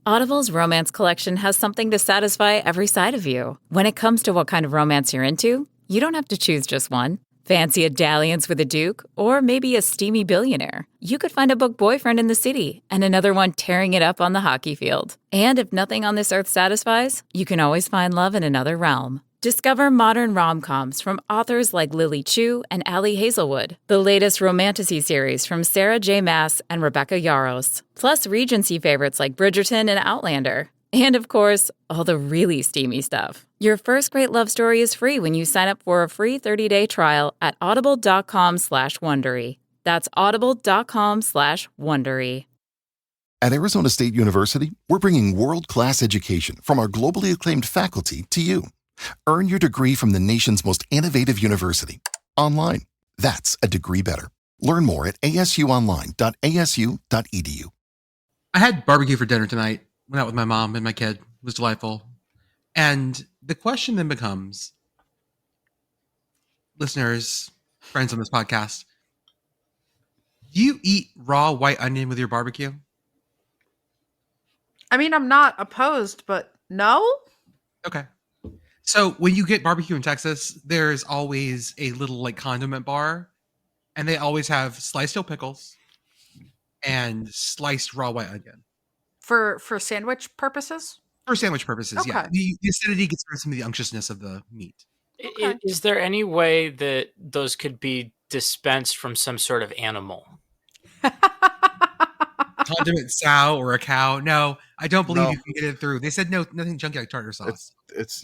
Audible's romance collection has something to satisfy every side of you. When it comes to what kind of romance you're into, you don't have to choose just one. Fancy a dalliance with a duke, or maybe a steamy billionaire? You could find a book boyfriend in the city and another one tearing it up on the hockey field. And if nothing on this earth satisfies, you can always find love in another realm. Discover modern rom-coms from authors like Lily Chu and Ali Hazelwood, the latest romantasy series from Sarah J. Maas and Rebecca Yarros, plus Regency favorites like Bridgerton and Outlander. And of course, all the really steamy stuff. Your first great love story is free when you sign up for a free 30-day trial at audible.com/Wondery. That's audible.com/Wondery. At Arizona State University, we're bringing world-class education from our globally acclaimed faculty to you. Earn your degree from the nation's most innovative university. Online. That's a degree better. Learn more at asuonline.asu.edu. I had barbecue for dinner tonight. Went out with my mom and my kid. It was delightful. And the question then becomes, listeners, friends on this podcast, do you eat raw white onion with your barbecue? I mean, I'm not opposed, but no. Okay. So when you get barbecue in Texas, there's always a little like condiment bar, and they always have sliced dill pickles and sliced raw white onion. For sandwich purposes? For sandwich purposes, Okay. yeah. The acidity gets rid of some of the unctuousness of the meat. Okay. Is there any way that those could be dispensed from some sort of animal? Condiment sow or a cow? No, I don't believe No. you can get it through. They said no, nothing junky like tartar sauce. There's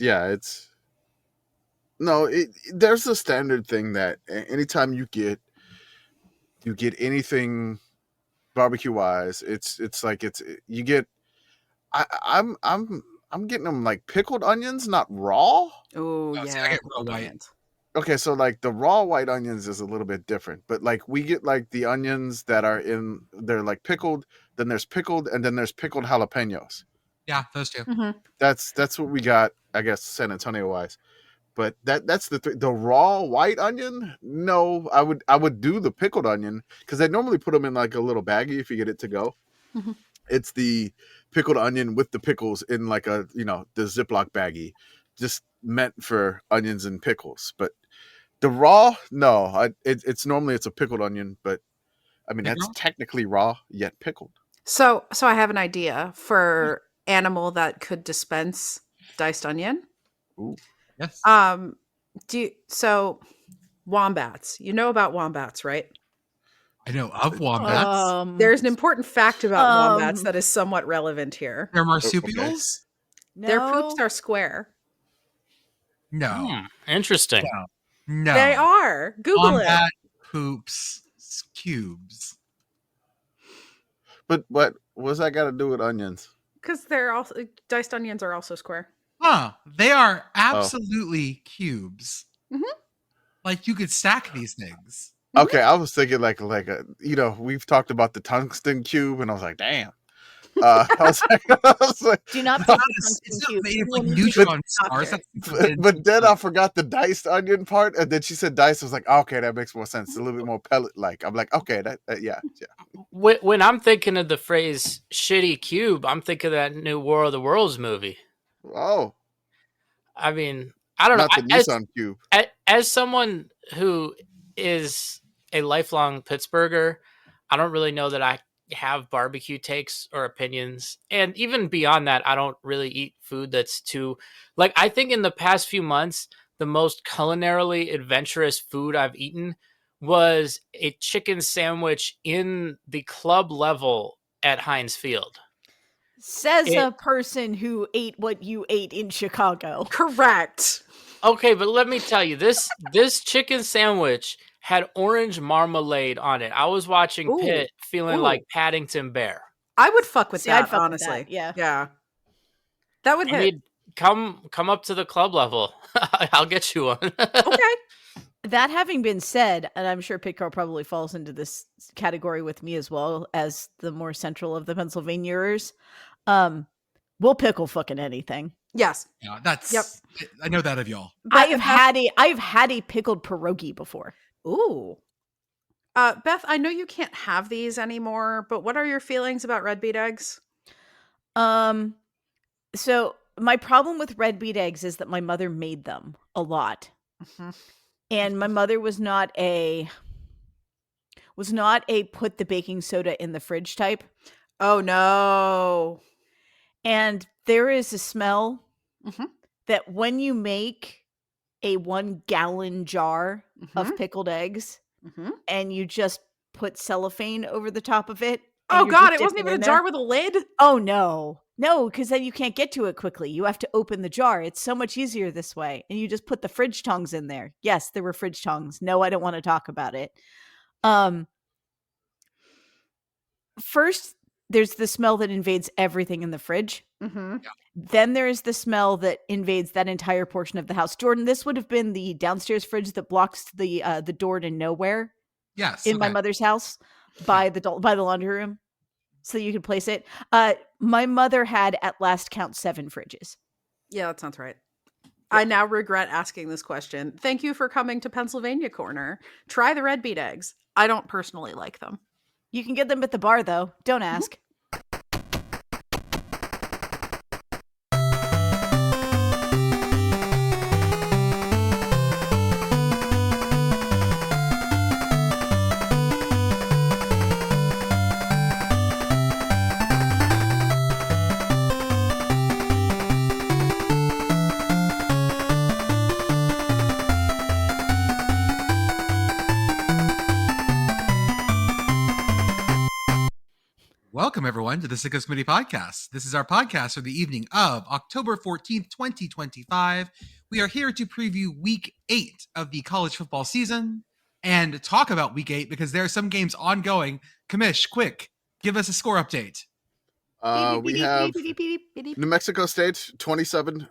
a standard thing that anytime you get anything barbecue wise, I'm getting them like pickled onions, not raw. Oh, see, yeah. I get raw white. Okay, so like the raw white onions is a little bit different, but like we get like the onions that they're like pickled, then there's pickled, and then there's pickled jalapenos. Yeah, those two. Mm-hmm. That's what we got, I guess, San Antonio wise. But that's the raw white onion. No, I would do the pickled onion because they normally put them in like a little baggie if you get it to go. Mm-hmm. It's the pickled onion with the pickles in like the Ziploc baggie, just meant for onions and pickles. But the raw, no, it's normally a pickled onion, but I mean that's technically raw yet pickled. So I have an idea for animal that could dispense diced onion. Ooh. Yes. Wombats. You know about wombats, right? I know of wombats. There's an important fact about wombats that is somewhat relevant here. They're marsupials? No. Their poops are square. No. Interesting. No. They are. Google Wombat it. poops cubes. But what's that got to do with onions? Because they're also diced onions are also square. Huh. They are absolutely cubes. Mm-hmm. Like you could stack these things. Okay, I was thinking like we've talked about the tungsten cube, and I was like, damn. I was like, Do not pick the It's tungsten not cube. made of You like will need to neutron stop stars. it. but then I forgot the diced onion part, and then she said diced. I was like, okay, that makes more sense. It's a little bit more pellet like. I'm like, okay, yeah. When I'm thinking of the phrase "shitty cube," I'm thinking of that new War of the Worlds movie. Oh, I mean, I don't know. not the Nissan cube. As someone who is a lifelong Pittsburgher, I don't really know that I have barbecue takes or opinions. And even beyond that, I don't really eat food that's too... Like, I think in the past few months, the most culinarily adventurous food I've eaten was a chicken sandwich in the club level at Heinz Field. Says a person who ate what you ate in Chicago. Correct. Okay, but let me tell you, this chicken sandwich had orange marmalade on it. I was watching Pitt feeling like Paddington Bear. I would fuck with that, I'd fuck with honestly. that, Yeah. That would hit. I mean, come up to the club level. I'll get you one. Okay. That having been said, and I'm sure Pitt Girl probably falls into this category with me as well as the more central of the Pennsylvanians, we'll pickle fucking anything. Yes. Yeah, that's... Yep. I know that of y'all. I've had a pickled pierogi before. Ooh. Beth, I know you can't have these anymore, but what are your feelings about red beet eggs? So my problem with red beet eggs is that my mother made them a lot. Mhm. And my mother was not a put the baking soda in the fridge type. Oh no. And there is a smell Mhm. that when you make a 1-gallon jar of Mhm. pickled eggs Mhm. and you just put cellophane over the top of it. and Oh you're god, just it wasn't dipping even a in jar there- with a lid. Oh no. No, because then you can't get to it quickly. You have to open the jar. It's so much easier this way. And you just put the fridge tongs in there. Yes, there were fridge tongs. No, I don't want to talk about it. First, there's the smell that invades everything in the fridge. Mhm. Then there is the smell that invades that entire portion of the house. Jordan, this would have been the downstairs fridge that blocks the door to nowhere Yes. in my okay. mother's house by the laundry room, so you could place it. My mother had at last count 7 fridges. Yeah, that sounds right. I now regret asking this question. Thank you for coming to Pennsylvania Corner. Try the red beet eggs. I don't personally like them. You can get them at the bar, though. Don't ask. Welcome, everyone, to the Sickos Committee Podcast. This is our podcast for the evening of October 14th, 2025. We are here to preview Week 8 of the college football season and talk about Week 8 because there are some games ongoing. Commish, quick, give us a score update. We have New Mexico State 27,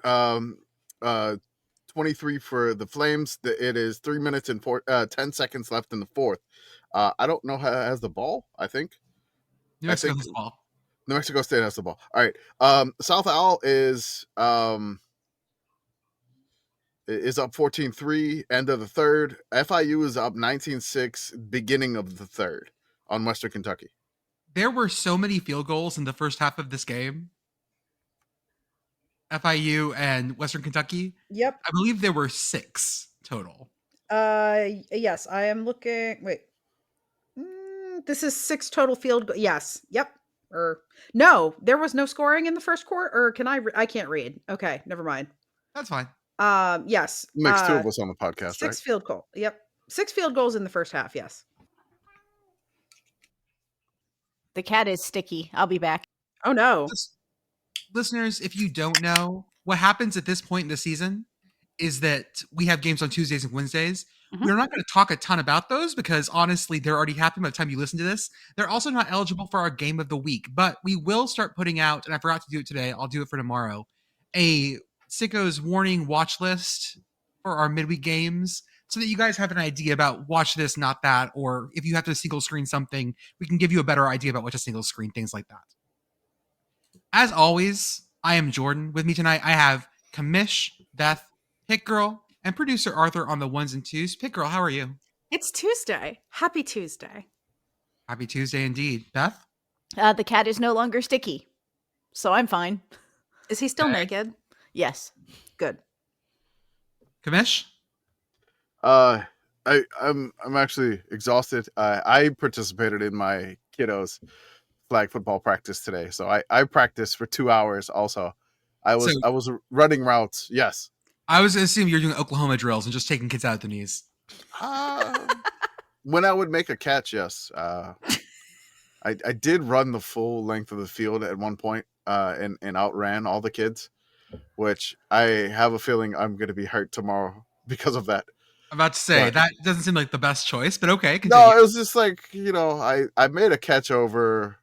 23 for the Flames. It is 3 minutes and 10 seconds left in the fourth. I don't know who has the ball. I think New Mexico has the ball. New Mexico State has the ball. All right. South Al is up 14-3, end of the third. FIU is up 19-6, beginning of the third on Western Kentucky. There were so many field goals in the first half of this game. FIU and Western Kentucky. Yep. I believe there were 6 total. Yes, I am looking. Wait. This is 6 total field goals. Yes. Yep. No, there was no scoring in the first quarter. Or can I can't read. Okay, never mind. That's fine. Yes. Makes 2 of us on the podcast, 6 right? field goal. Yep. 6 field goals in the first half. Yes. The cat is sticky. I'll be back. Oh no. Listeners, if you don't know, what happens at this point in the season is that we have games on Tuesdays and Wednesdays. Mhm. We're not going to talk a ton about those because honestly, they're already happening by the time you listen to this. They're also not eligible for our game of the week, but we will start putting out, and I forgot to do it today, I'll do it for tomorrow, a Sickos warning watch list for our midweek games so that you guys have an idea about watch this, not that, or if you have to single screen something, we can give you a better idea about what to single screen, things like that. As always, I am Jordan. With me tonight, I have Commish, Beth, Pitt Girl, and producer Arthur on the ones and twos. Pitt Girl, how are you? It's Tuesday. Happy Tuesday. Happy Tuesday indeed. Beth? The cat is no longer sticky, so I'm fine. Is he still Okay. naked? Yes. Good. Commish? I'm actually exhausted. I participated in my kiddos flag football practice today, so I practiced for 2 hours. Also, I was running routes. Yes. I was assuming you're doing Oklahoma drills and just taking kids out at the knees. When I would make a catch, yes. I did run the full length of the field at one point and outran all the kids, which I have a feeling I'm going to be hurt tomorrow because of that. I'm about to say, But- that doesn't seem like the best choice, but okay, continue. No, it was just like, I made a catch over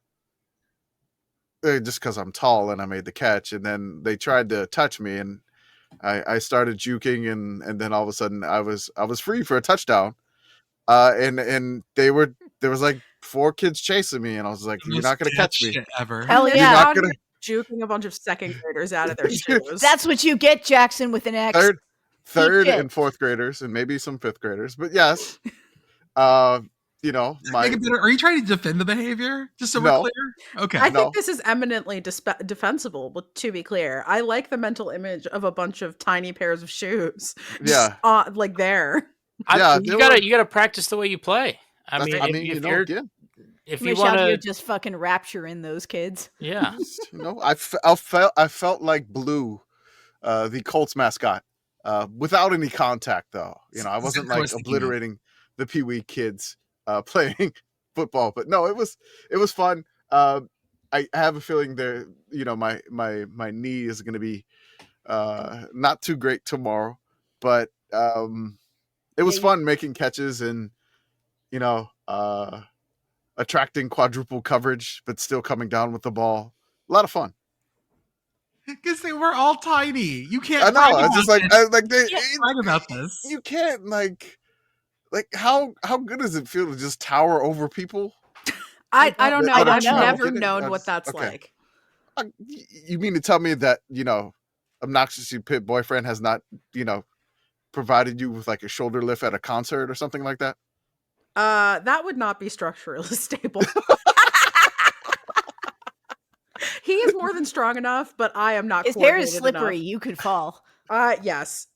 just because I'm tall and I made the catch, and then they tried to touch me and I started juking and then all of a sudden I was free for a touchdown. And there was like 4 kids chasing me and I was like, The you're most not going to dead catch me. shit ever. Hell You're yeah. not not gonna- juking a bunch of second graders out of their shoes. That's what you get, Jackson, with an X. Third shit. and fourth graders and maybe some fifth graders, but yes. Make it better. Are you trying to defend the behavior? Just so we're No. clear? Okay. I No. think this is eminently defensible, but to be clear, I like the mental image of a bunch of tiny pairs of shoes. Yeah. Like there. You gotta practice the way you play. I mean, if you're again, if you Commish want out here to, just fucking rapture in those kids. yeah. I felt like Blue, the Colts mascot, without any contact though. I wasn't like obliterating the Pee Wee kids playing football, but no, it was fun. I have a feeling there, my knee is going to be not too great tomorrow, but it was fun making catches and attracting quadruple coverage, but still coming down with the ball. A lot of fun. Because they were all tiny. You can't. I know. It's just brag about this. You can't like how good does it feel to just tower over people? I don't know. I've never Kidding. known what that's okay. like. You mean to tell me that obnoxiously Pitt boyfriend has not provided you with like a shoulder lift at a concert or something like that? That would not be structurally stable. He is more than strong enough, but I am not. His hair is slippery. You could fall. Yes.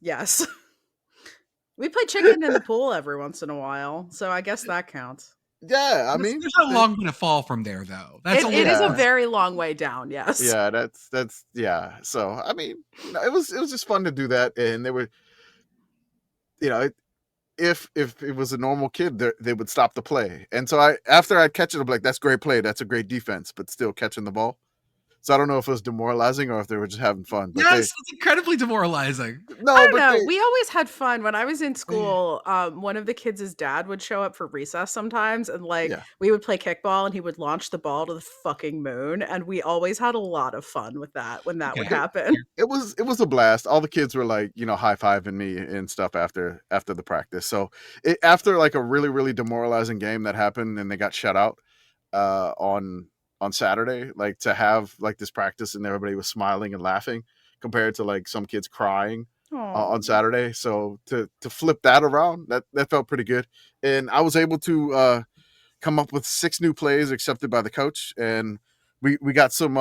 We play chicken in the pool every once in a while, so I guess that counts. Yeah, I mean, there's a long way to fall from there, though. It is a very long way down. Yes. Yeah, that's yeah. So I mean, it was just fun to do that, and they were, if it was a normal kid, they would stop the play, and so after I catch it, I'm like, that's great play, that's a great defense, but still catching the ball. So I don't know if it was demoralizing or if they were just having fun. But yes, it's incredibly demoralizing. No, I don't know. We always had fun. When I was in school, one of the kids' dad would show up for recess sometimes, and we would play kickball, and he would launch the ball to the fucking moon, and we always had a lot of fun with that when that would happen. It was a blast. All the kids were like, high-fiving me and stuff after the practice. So after like a really, really demoralizing game that happened and they got shut out on Saturday, like to have like this practice and everybody was smiling and laughing compared to like some kids crying on Saturday. So to flip that around, that felt pretty good. And I was able to come up with 6 new plays accepted by the coach. And we got some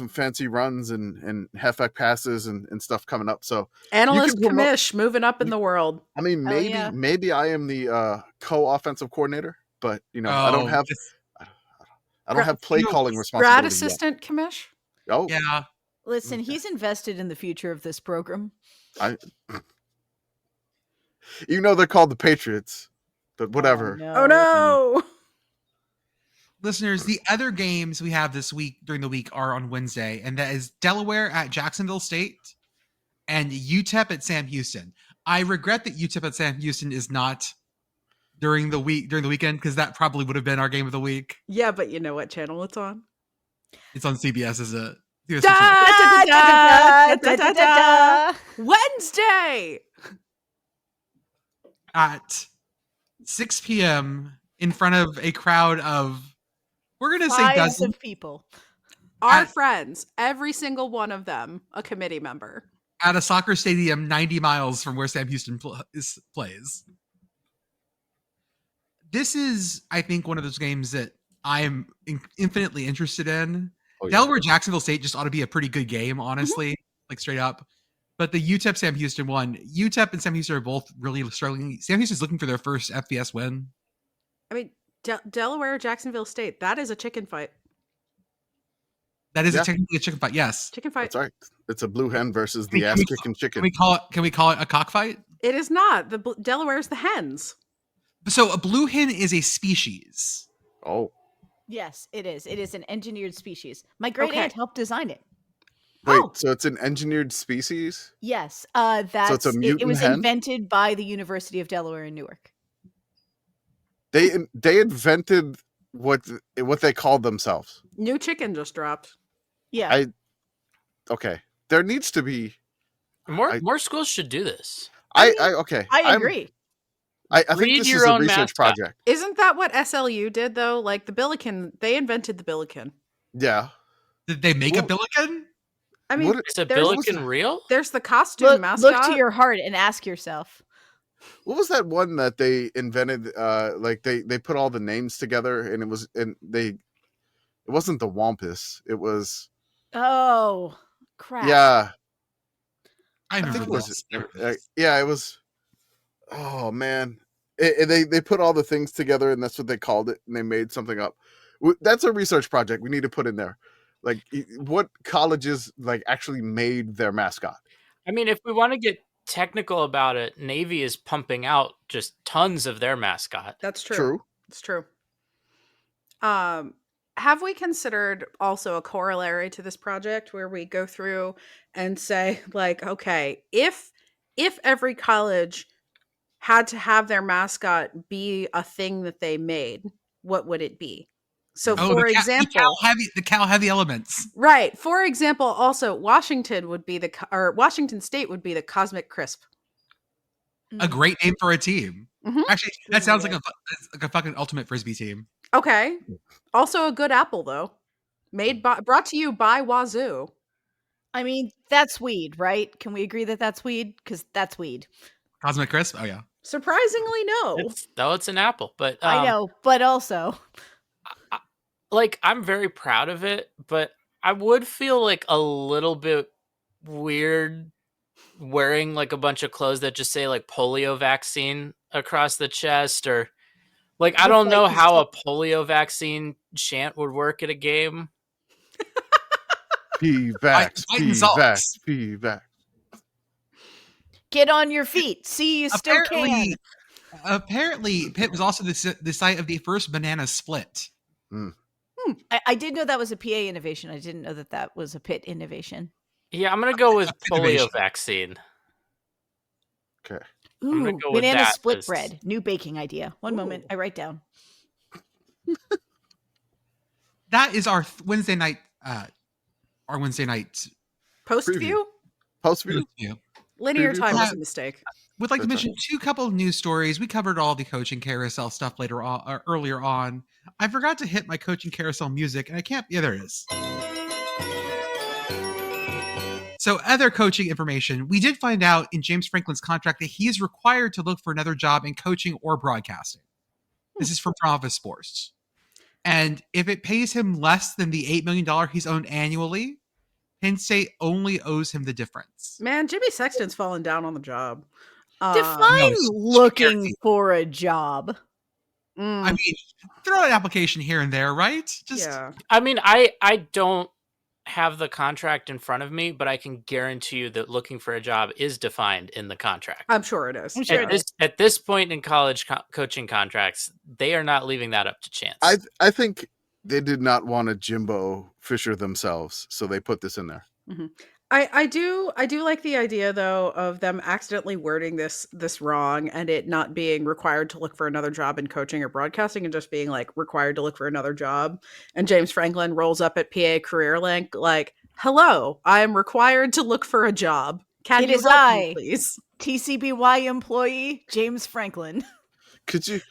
fancy runs and halfback passes and stuff coming up. So analyst Commish moving up in the world. I mean, maybe I am the co-offensive coordinator, but I don't have play calling responsibility. Grad assistant Commish? Oh. Yeah. Listen, he's invested in the future of this program. They're called the Patriots, but whatever. Oh no. Listeners, the other games we have this week during the week are on Wednesday, and that is Delaware at Jacksonville State and UTEP at Sam Houston. I regret that UTEP at Sam Houston is not during the weekend, because that probably would have been our game of the week. Yeah, but you know what channel it's on? It's on CBS as a Wednesday at 6 p.m. in front of a crowd of, we're going to say dozens of people. Our friends, every single one of them, a committee member. At a soccer stadium 90 miles from where Sam Houston plays. This is, I think, one of those games that I am infinitely interested in. Oh, yeah. Delaware Jacksonville State just ought to be a pretty good game, honestly, like straight up. But the UTEP Sam Houston one, UTEP and Sam Houston are both really struggling. Sam Houston's looking for their first FBS win. I mean, Delaware Jacksonville State, that is a chicken fight. That is technically a chicken fight. Yes, chicken fight. That's right. It's a blue hen versus the ass kicking chicken. Can we call it a cockfight? It is not. Delaware's the hens. So a blue hen is a species. Oh. Yes, it is. It is an engineered species. My great aunt helped design it. Wait, so it's an engineered species? Yes. So it's a mutant it was hen? invented by the University of Delaware in Newark. They invented what they called themselves. New chicken just dropped. Yeah. Okay. There needs to be more schools should do this. I agree. I think this is a research project. Isn't that what SLU did though? Like the Billiken, they invented the Billiken. Yeah. Did they make a Billiken? I mean, is a Billiken real? There's the costume mascot. Look to your heart and ask yourself. What was that one that they invented? Like they put all the names together, and it wasn't the Wampus. It was Oh, crap. yeah. I I remember think it was this. yeah. It was. Oh man, they put all the things together, and that's what they called it, and they made something up. That's a research project we need to put in there. Like, what colleges like actually made their mascot? I mean, if we want to get technical about it, Navy is pumping out just tons of their mascot. That's true. True. It's true. Have we considered also a corollary to this project where we go through and say, like, okay, if every college had to have their mascot be a thing that they made, what would it be? So, Oh, for example, the cow heavy elements. right. For example, also Washington State would be the Cosmic Crisp. A great name for a team. Mhm. Actually, that sounds like a fucking ultimate frisbee team. Okay. Also a good apple though. Brought to you by Wazoo. I mean, that's weed, right? Can we agree that that's weed? Because that's weed. Cosmic Crisp. Oh yeah. Surprisingly, no. It's an apple, but I know, but also, like, I'm very proud of it, but I would feel like a little bit weird wearing like a bunch of clothes that just say like polio vaccine across the chest, or like, I don't know how a polio vaccine chant would work at a game. P-Vax, P-Vax, P-Vax. get on your feet. See, you still can. Apparently, Pitt was also the site of the first banana split. I did know that was a PA innovation. I didn't know that was a Pitt innovation. Yeah, I'm gonna go with polio innovation. vaccine. Okay. I'm gonna Ooh, go with banana that, split 'cause- bread. New baking idea. One moment, I write down. That is our Wednesday night. Our Wednesday night Post Preview. view? Post-view. preview. Linear Preview? time was Yeah. a mistake. Would like to That's mention two couple of news stories. We covered all the coaching carousel stuff earlier on. I forgot to hit my coaching carousel music, and I can't. Yeah, there it is. So, other coaching information. We did find out in James Franklin's contract that he is required to look for another job in coaching or broadcasting. This is from Front Office Sports. And if it pays him less than the $8 million he's owed annually, Penn State only owes him the difference. Man, Jimmy Sexton's fallen down on the job. Define no, looking guaranteed. for a job. I mean, throw an application here and there, right? Just yeah. I mean, I don't have the contract in front of me, but I can guarantee you that looking for a job is defined in the contract. I'm sure it is. I'm sure At this point in college coaching contracts, they are not leaving that up to chance. I think they did not want to Jimbo Fisher themselves, so they put this in there. Mhm. I do like the idea though of them accidentally wording this wrong and it not being required to look for another job in coaching or broadcasting and just being like required to look for another job. And James Franklin rolls up at PA Career Link like, "Hello, I am required to look for a job. Can It you is help I. me, please?" TCBY employee James Franklin. Could you?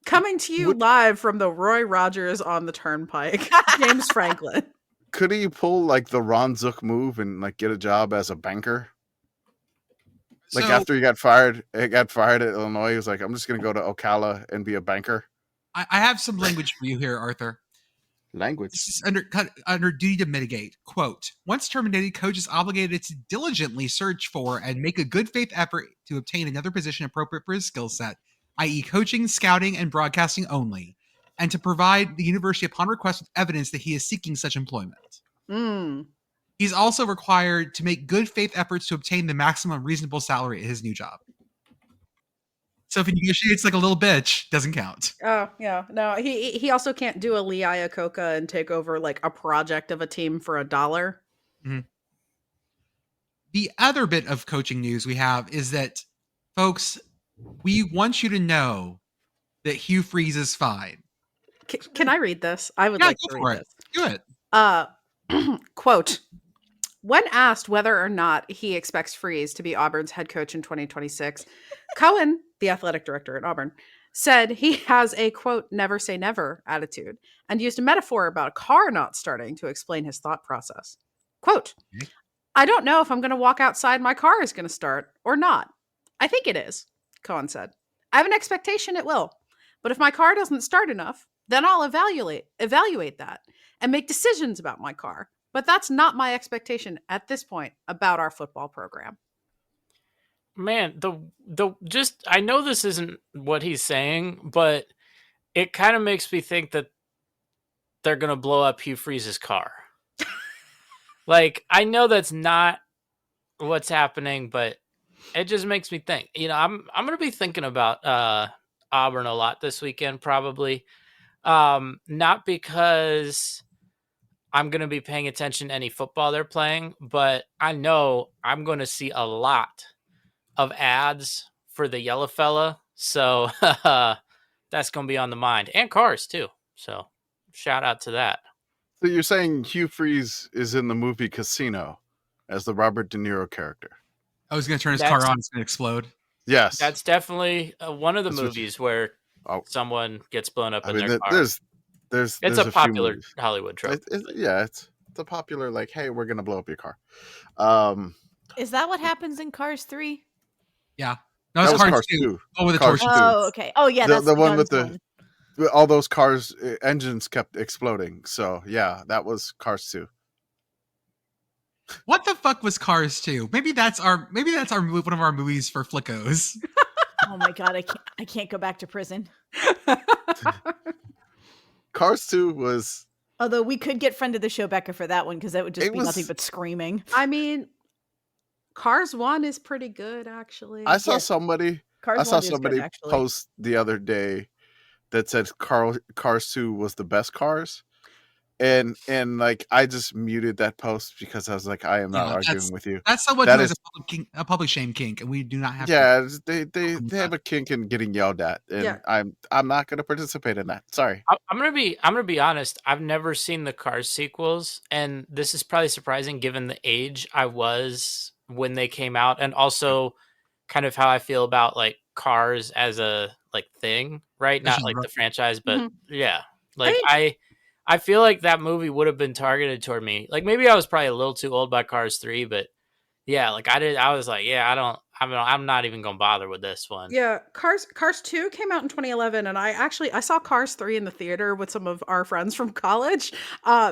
Coming to you live from the Roy Rogers on the Turnpike, James Franklin. Could he pull like the Ron Zook move and like get a job as a banker? Like So- after he got fired at Illinois, he was like, "I'm just going to go to Ocala and be a banker." I have some language for you here, Arthur. Language. This is under duty to mitigate. Quote, once terminated, coach is obligated to diligently search for and make a good faith effort to obtain another position appropriate for his skill set, i.e. coaching, scouting, and broadcasting only, and to provide the university upon request with evidence that he is seeking such employment. He's also required to make good faith efforts to obtain the maximum reasonable salary at his new job. So if he negotiates like a little bitch, doesn't count. Oh, yeah. No, he also can't do a Lee Iacocca and take over like a project of a team for $1. The other bit of coaching news we have is that, folks, we want you to know that Hugh Freeze is fine. Can I read this? I would Yeah, like go to for read it. this. Do it. Quote, when asked whether or not he expects Freeze to be Auburn's head coach in 2026, Cohen, the athletic director at Auburn, said he has a, quote, never say never attitude and used a metaphor about a car not starting to explain his thought process. Quote, I don't know if I'm going to walk outside my car is going to start or not. I think it is. Cohen said. I have an expectation it will. But if my car doesn't start enough, then I'll evaluate that and make decisions about my car. But that's not my expectation at this point about our football program. Man, the just I know this isn't what he's saying, but it kind of makes me think that they're gonna blow up Hugh Freeze's car. Like, I know that's not what's happening, but it just makes me think. I'm gonna be thinking about Auburn a lot this weekend, probably. Not because I'm gonna be paying attention to any football they're playing, but I know I'm gonna see a lot of ads for the yellow fella, so that's gonna be on the mind, and cars too. So shout out to that. So you're saying Hugh Freeze is in the movie Casino as the Robert De Niro character? I was going to turn his car on. It's going to explode. Yes. That's definitely one of the movies where someone gets blown up in their car. It's a popular Hollywood trope. It's a popular, like, hey, we're going to blow up your car. Is that what happens in Cars 3? Yeah. No, it's Cars 2. Oh, with the torch. Oh, okay. Oh, yeah, that's the one with all those cars, engines kept exploding. So, yeah, that was Cars 2. What the fuck was Cars 2? Maybe that's our one of our movies for Flickos. Oh my god, I can't go back to prison. Cars 2 was. Although we could get friend of the show Becca for that one because that would just be nothing but screaming. I mean, Cars 1 is pretty good, actually. I saw somebody post the other day that said Cars 2 was the best Cars. And like, I just muted that post because I was like, I am not arguing with you. That's someone who has a public shame kink, and we do not have. Yeah, they have a kink in getting yelled at, and I'm not going to participate in that. Sorry. I'm gonna be honest. I've never seen the Cars sequels, and this is probably surprising given the age I was when they came out, and also kind of how I feel about like Cars as a like thing, right? Not like the franchise, but yeah, like I feel like that movie would have been targeted toward me. Like, maybe I was probably a little too old by Cars 3, but yeah, like I was like, yeah, I'm not even going to bother with this one. Yeah. Cars 2 came out in 2011. And I saw Cars 3 in the theater with some of our friends from college,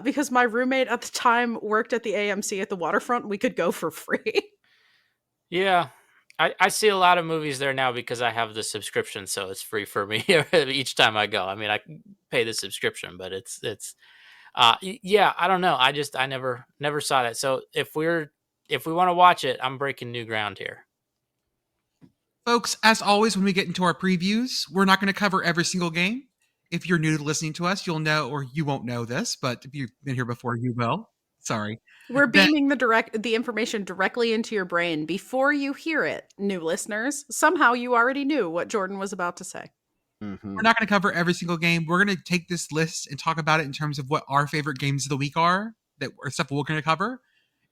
because my roommate at the time worked at the AMC at the waterfront. We could go for free. Yeah. I see a lot of movies there now because I have the subscription, so it's free for me each time I go. I mean, I pay the subscription, but it's yeah, I don't know. I never saw that. So if we want to watch it, I'm breaking new ground here. Folks, as always, when we get into our previews, we're not going to cover every single game. If you're new to listening to us, you'll know, or you won't know this, but if you've been here before, you will. Sorry. We're beaming the information directly into your brain before you hear it, new listeners. Somehow you already knew what Jordan was about to say. Mm-hmm. We're not going to cover every single game. We're going to take this list and talk about it in terms of what our favorite games of the week are, or stuff we're going to cover.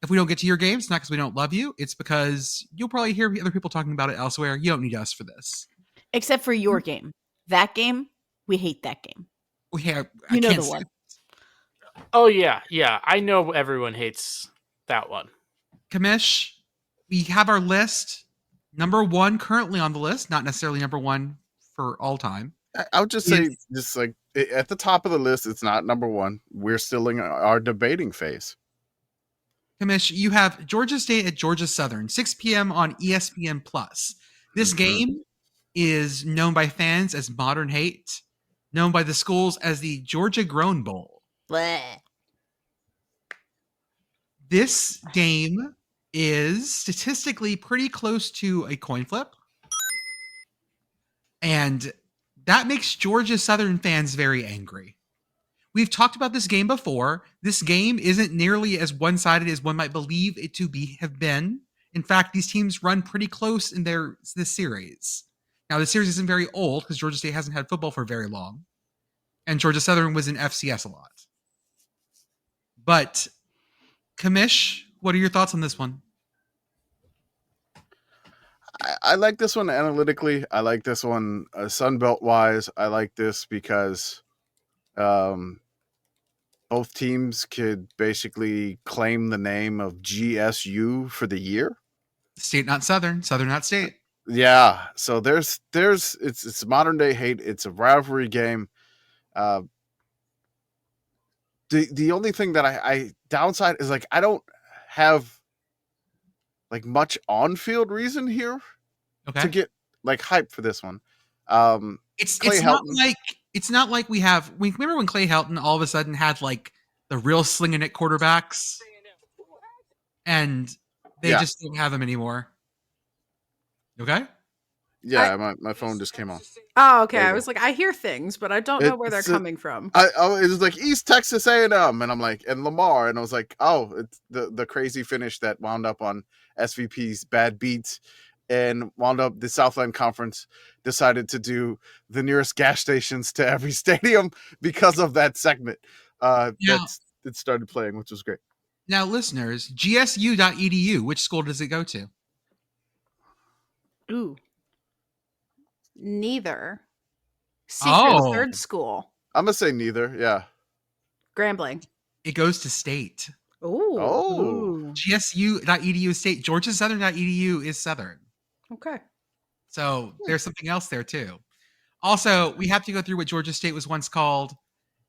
If we don't get to your games, it's not because we don't love you. It's because you'll probably hear other people talking about it elsewhere. You don't need us for this. Except for your game. That game, we hate that game. You know the one. Oh, yeah. Yeah. I know everyone hates that one. Commish, we have our list. Number one currently on the list, not necessarily number one for all time. I would just say, just like at the top of the list, it's not number one. We're still in our debating phase. Commish, you have Georgia State at Georgia Southern, 6 p.m. on ESPN+. This game is known by fans as Modern Hate, known by the schools as the Georgia Grown Bowl. Bleh. This game is statistically pretty close to a coin flip. And that makes Georgia Southern fans very angry. We've talked about this game before. This game isn't nearly as one-sided as one might believe it to have been. In fact, these teams run pretty close in this series. Now, the series isn't very old because Georgia State hasn't had football for very long. And Georgia Southern was in FCS a lot. But, Commish, what are your thoughts on this one? I like this one analytically. I like this one Sunbelt wise. I like this because both teams could basically claim the name of GSU for the year. State, not Southern. Southern, not State. Yeah. So there's it's modern day hate. It's a rivalry game. The only thing that I downside is like I don't have like much on field reason here Okay. to get like hype for this one. It's Clay not like we remember when Clay Helton all of a sudden had like the real slinging it quarterbacks, and they just don't have them anymore. Okay. Yeah, my phone just came on. Oh, okay. There you I go. was like, I hear things, but I don't know where they're It's coming from. it was like East Texas A&M, and I'm like, and Lamar, and I was like, oh, it's the crazy finish that wound up on SVP's bad beats, and wound up the Southland Conference decided to do the nearest gas stations to every stadium because of that segment. It started playing, which was great. Now, listeners, gsu.edu, which school does it go to? Ooh. Neither. Secret third school. I'm gonna say neither. Yeah. Grambling. It goes to State. Ooh. Oh. gsu.edu is State. GeorgiaSouthern.edu is Southern. Okay. So there's something else there too. Also, we have to go through what Georgia State was once called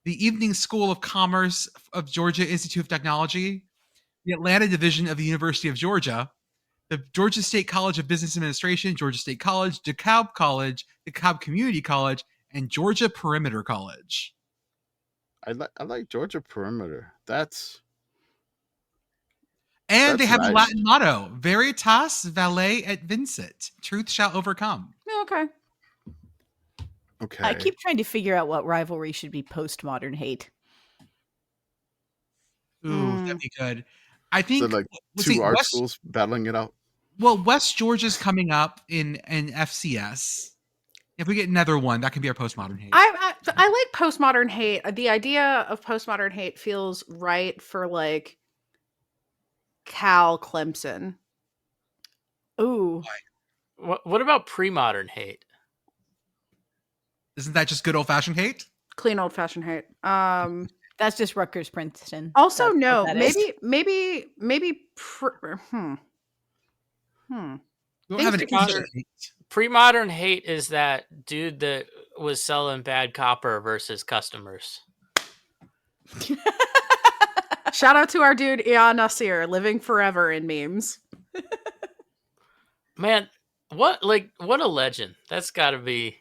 the Evening School of Commerce of Georgia Institute of Technology, the Atlanta Division of the University of Georgia, the Georgia State College of Business Administration, Georgia State College, DeKalb College, DeKalb Community College, and Georgia Perimeter College. I like Georgia Perimeter. And they have nice. a Latin motto, Veritas Valet et Vincit, truth shall overcome. Okay. Okay. I keep trying to figure out what rivalry should be postmodern hate. Ooh, that'd be good. I think So like two art schools battling it out. Well, West Georgia's coming up in FCS. If we get another one, that can be our postmodern hate. I like postmodern hate. The idea of postmodern hate feels right for like Cal Clemson. Ooh. What about pre-modern hate? Isn't that just good old-fashioned hate? Clean old-fashioned hate. That's just Rutgers Princeton. Also, That's no. what that is. Maybe. We don't Things have an to consider. Asian hate. Pre-modern hate is that dude that was selling bad copper versus customers. Shout out to our dude Ian Nasir, living forever in memes. Man, what a legend. That's got to be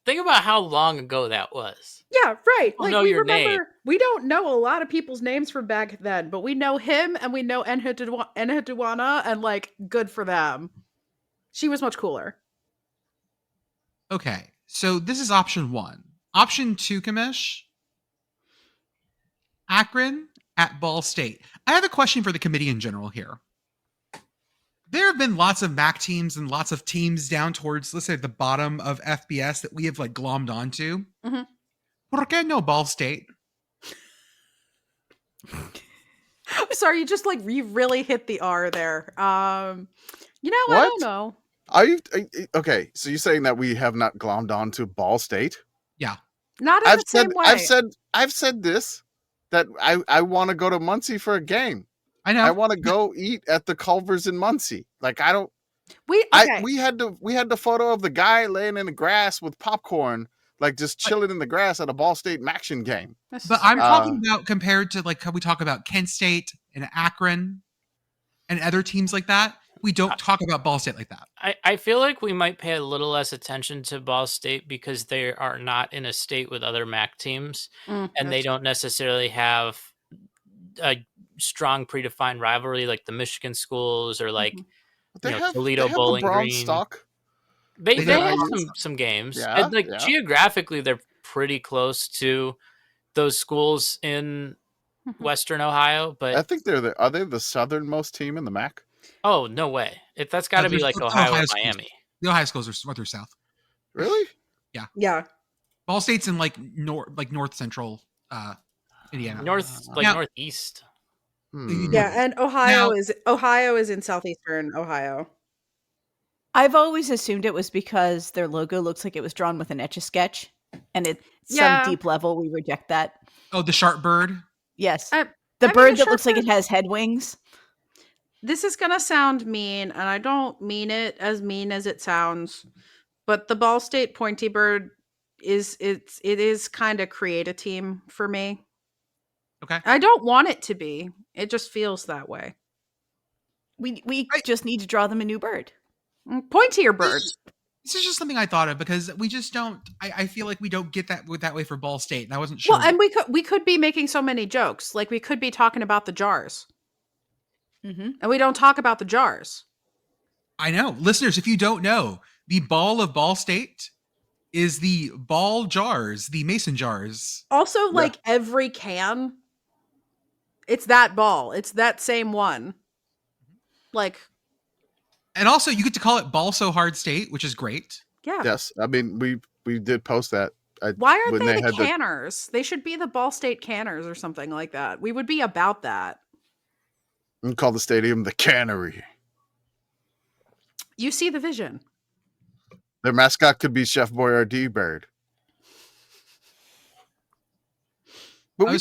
think about how long ago that was. Yeah, right. Don't know your name. We don't know a lot of people's names from back then, but we know him and we know Enha Duwana, and like, good for them. She was much cooler. Okay, so this is option 1. Option 2, Commish. Akron at Ball State. I have a question for the committee in general here. There have been lots of MAC teams and lots of teams down towards, let's say, the bottom of FBS that we have like glommed onto. Mm-hmm. ¿Por qué no Ball State? Sorry, you just like you really hit the R there. I What? don't know. Are you okay? So you're saying that we have not glommed on to Ball State? Yeah. Not in the same way. I've said this, that I want to go to Muncie for a game. I know. I want to go eat at the Culvers in Muncie. Like I don't. We had the photo of the guy laying in the grass with popcorn, like just chilling in the grass at a Ball State Maction game. But I'm talking about compared to like how we talk about Kent State and Akron and other teams like that. We don't talk about Ball State like that. I feel like we might pay a little less attention to Ball State because they are not in a state with other MAC teams, and they don't necessarily have a strong predefined rivalry like the Michigan schools or like Toledo Bowling Green. Stock. They have some games. Yeah, And, geographically, they're pretty close to those schools in Western Ohio. But I think are they the southernmost team in the MAC? Oh, no way! That's got to be like Ohio or Miami. The Ohio schools are through south. Really? Yeah. Ball State's in like north central Indiana. Northeast. Yeah, and Ohio is in southeastern Ohio. I've always assumed it was because their logo looks like it was drawn with an Etch-a-Sketch, and at some deep level we reject that. Oh, the sharp bird. Yes, the bird that looks like it has head wings. This is going to sound mean, and I don't mean it as mean as it sounds, but the Ball State Pointy Bird it is kind of create a team for me. Okay. I don't want it to be. It just feels that way. We just need to draw them a new bird. Pointier bird. This is just something I thought of because we just don't. I feel like we don't get that way for Ball State, and I wasn't sure. Well, and we could be making so many jokes. Like we could be talking about the jars, and we don't talk about the jars. I know, listeners. If you don't know, the ball of Ball State is the ball jars, the mason jars. Also, like every can, it's that ball. It's that same one. Like, and also you get to call it Ball So Hard State, which is great. Yeah. Yes, I mean we did post that. Why aren't they the canners? They should be the Ball State canners or something like that. We would be about that. And call the stadium the Cannery. You see the vision. Their mascot could be Chef Boyardee Bird. But we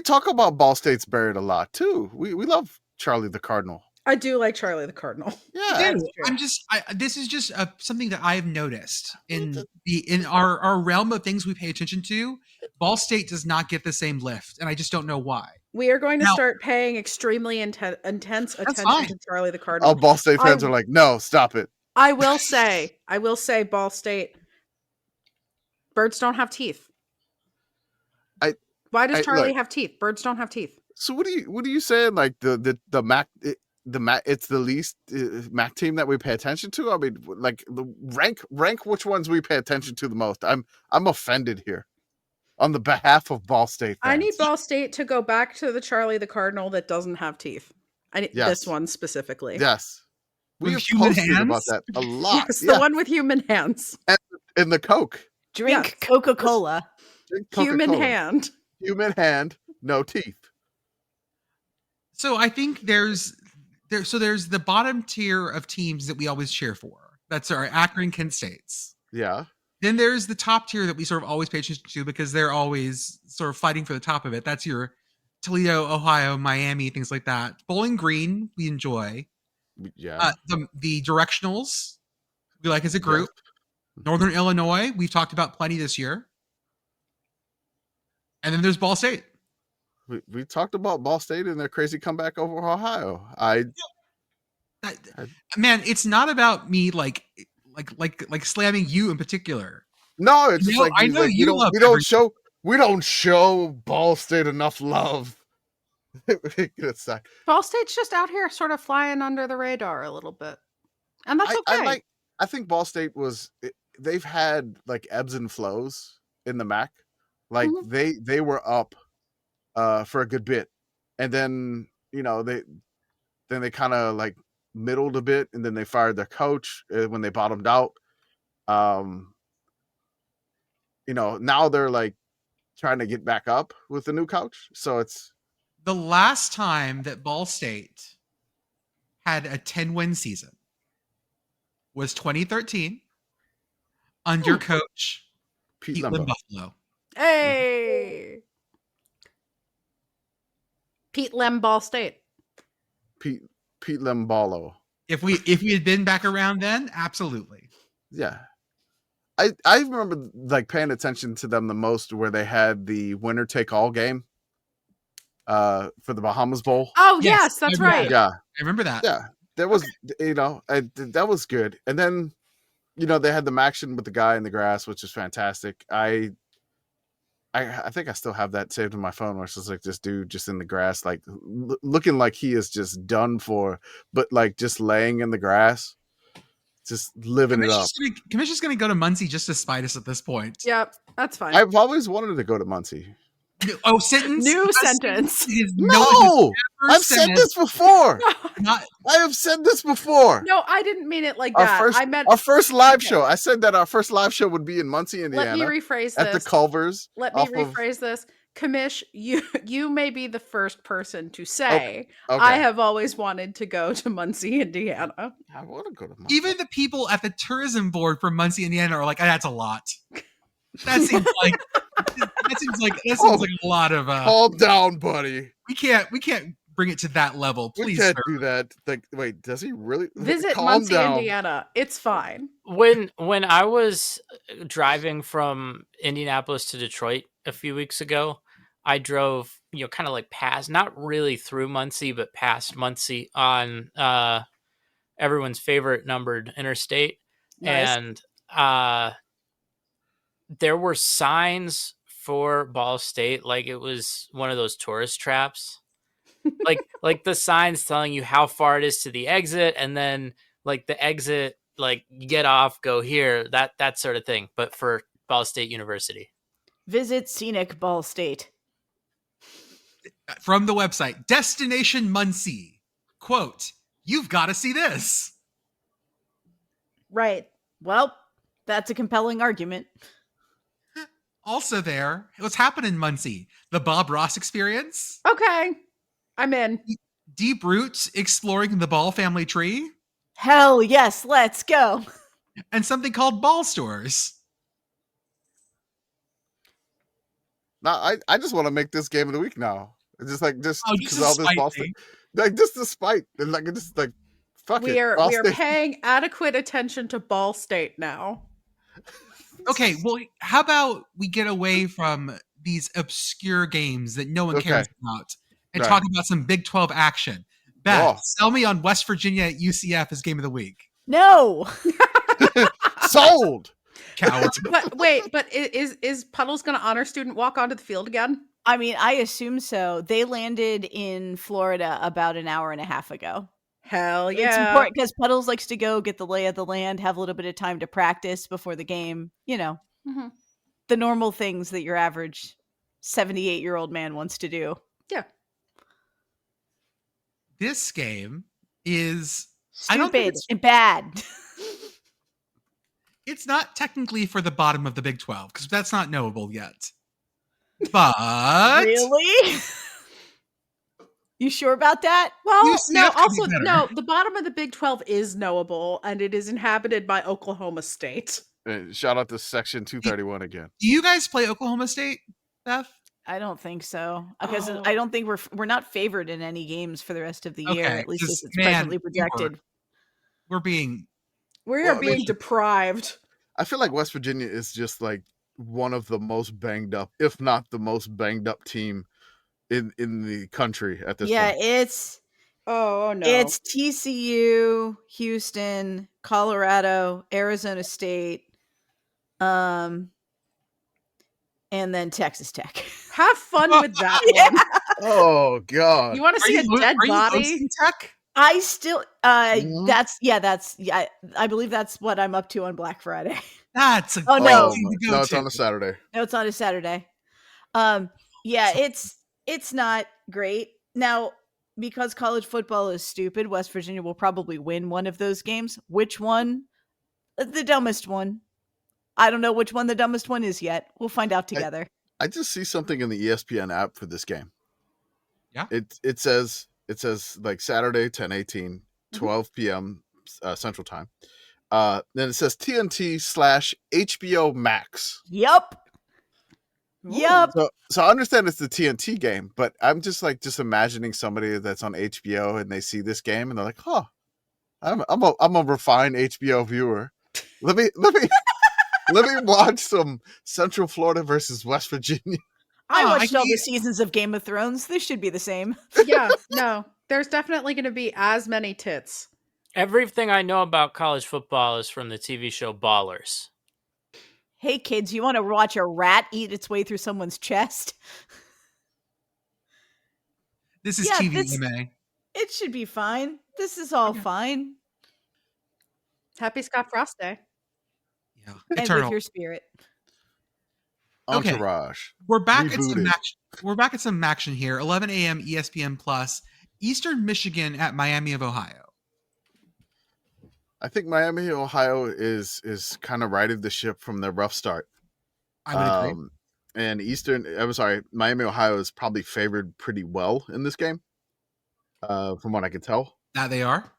talk about Ball State's bird a lot too. We love Charlie the Cardinal. I do like Charlie the Cardinal. Yeah, this is just something that I've noticed in our realm of things we pay attention to. Ball State does not get the same lift, and I just don't know why. We are going to start paying extremely intense attention to Charlie the Cardinal. All Ball State fans are like, no, stop it. I will say, Ball State birds don't have teeth. Why does Charlie have teeth? Birds don't have teeth. So what are you saying? Like the MAC, it's the least MAC team that we pay attention to. I mean, like rank which ones we pay attention to the most. I'm offended here on the behalf of Ball State fans. I need Ball State to go back to the Charlie the Cardinal that doesn't have teeth. I need this one specifically. Yes. We have human posted hands? about that a lot. Yes, the one with human hands. And the Coke. Drink Coca-Cola. Drink Coca-Cola. Human hand. Human hand, no teeth. So I think there's the bottom tier of teams that we always cheer for. That's our Akron, Kent States. Yeah. Then there's the top tier that we sort of always pay attention to because they're always sort of fighting for the top of it. That's your Toledo, Ohio, Miami, things like that. Bowling Green, we enjoy. Yeah. The directionals, we like as a group. Yeah. Northern Illinois, we've talked about plenty this year. And then there's Ball State. We talked about Ball State and their crazy comeback over Ohio. Man, it's not about me like slamming you in particular. No, it's just I know we don't show Ball State enough love. Ball State's just out here sort of flying under the radar a little bit. And that's okay. I think Ball State they've had like ebbs and flows in the MAC. Like they were up for a good bit, and then they kind of like middled a bit, and then they fired their coach when they bottomed out. Now they're like trying to get back up with the new coach. So it's the last time that Ball State had a 10-win season was 2013 under coach Pete Buffalo. Hey, Pete Lem Ball State. Pete Lemballo. If we had been back around then, absolutely. Yeah, I remember like paying attention to them the most where they had the winner take all game for the Bahamas Bowl. Oh yes, that's right. Yeah, I remember that. Yeah, that was that was good. And then they had the action with the guy in the grass, which is fantastic. I think I still have that saved in my phone where it's just like this dude just in the grass, like looking like he is just done for, but like just laying in the grass, just living it up. Commish is going to go to Muncie just to spite us at this point. Yep, that's fine. I've always wanted to go to Muncie. Oh, sentence? New sentence. No, I've said this before. I have said this before. No, I didn't mean it like that. I meant our first live show. I said that our first live show would be in Muncie, Indiana. Let me rephrase this. At the Culvers. Let me rephrase this. Commish, you may be the first person to say, okay. I have always wanted to go to Muncie, Indiana. I want to go to Muncie. Even the people at the tourism board for Muncie, Indiana are like, that's a lot. That seems like a lot of calm down, buddy. We can't bring it to that level, We please. can't Sir. do that. Like, wait, does he really? Visit Calm Muncie, down. Indiana. It's fine. When I was driving from Indianapolis to Detroit a few weeks ago, I drove, kind of like past, not really through Muncie, but past Muncie on everyone's favorite numbered interstate. Nice. And there were signs for Ball State like it was one of those tourist traps. like the signs telling you how far it is to the exit, and then like the exit, like get off, go here, that sort of thing. But for Ball State University. Visit scenic Ball State. From the website, Destination Muncie. Quote, "You've got to see this." Right. Well, that's a compelling argument. Also there, what's happened in Muncie? The Bob Ross experience? Okay. I'm in. Deep roots exploring the Ball family tree? Hell yes, let's go. And something called Ball Stores. Now, I just want to make this game of the week now. It's just because Oh, all this spite Ball thing. State, like just the spite, and like just like fuck We it. are Ball we are State. paying adequate attention to Ball State now. Okay, well, how about we get away from these obscure games that no one cares about and Right. talk about some Big 12 action? Beth, Oh. sell me on West Virginia at UCF as game of the week. No. Sold. Cowards. But wait, but is Puddles going to honor student walk onto the field again? I mean, I assume so. They landed in Florida about an hour and a half ago. Hell It's yeah. important because Puddles likes to go get the lay of the land, have a little bit of time to practice before the game. Mhm. The normal things that your average 78-year-old man wants to do. Yeah. This game is I don't think Stupid and bad. it's not technically for the bottom of the Big 12 because that's not knowable yet. But Really? You sure about that? Well, UCF no, could be also, better. no, the bottom of the Big 12 is knowable, and it is inhabited by Oklahoma State. Shout out to Section 231 again. do you guys play Oklahoma State, Beth? I don't think so because Oh. I don't think we're not favored in any games for the rest of the year. Okay, At least as just, it's man, presently projected. We're being We Well, are I being mean- deprived. I feel like West Virginia is just like one of the most banged up, if not the most banged up team in the country at this Yeah, point. Oh no. it's TCU, Houston, Colorado, Arizona State, and then Texas Tech. Have fun with that Yeah. one. Oh God. You want to see a dead body? hosting Tech? I still Mhm. that's I believe that's what I'm up to on Black Friday. That's a Oh, great no. thing to go No, it's to. on a Saturday. No, it's on a Saturday. Yeah, it's not great. Now, because college football is stupid, West Virginia will probably win one of those games. Which one? The dumbest one. I don't know which one the dumbest one is yet. We'll find out together. I just see something in the ESPN app for this game. Yeah. It says like Saturday 10:18, 12 p.m. Central Time. Then it says TNT/HBO Max. Yep. Yep. So I understand it's the TNT game, but I'm just imagining somebody that's on HBO and they see this game and they're like, "Huh, I'm a refined HBO viewer. Let me watch some Central Florida versus West Virginia." I Oh, I watched all the can't- seasons of Game of Thrones. This should be the same. Yeah, no. There's definitely going to be as many tits. Everything I know about college football is from the TV show Ballers. Hey kids, you want to watch a rat eat its way through someone's chest? This is Yeah, TVMA. It should be fine. This is all fine. Happy Scott Frost Day. Yeah. And Eternal. with your spirit. Okay. Entourage. We're back at some Rebooted. We're back at some action here. 11 a.m. ESPN Plus. Eastern Michigan at Miami of Ohio. I think Miami, Ohio is kind of righted the ship from their rough start. I would agree. And Miami, Ohio is probably favored pretty well in this game, from what I can tell. That they are.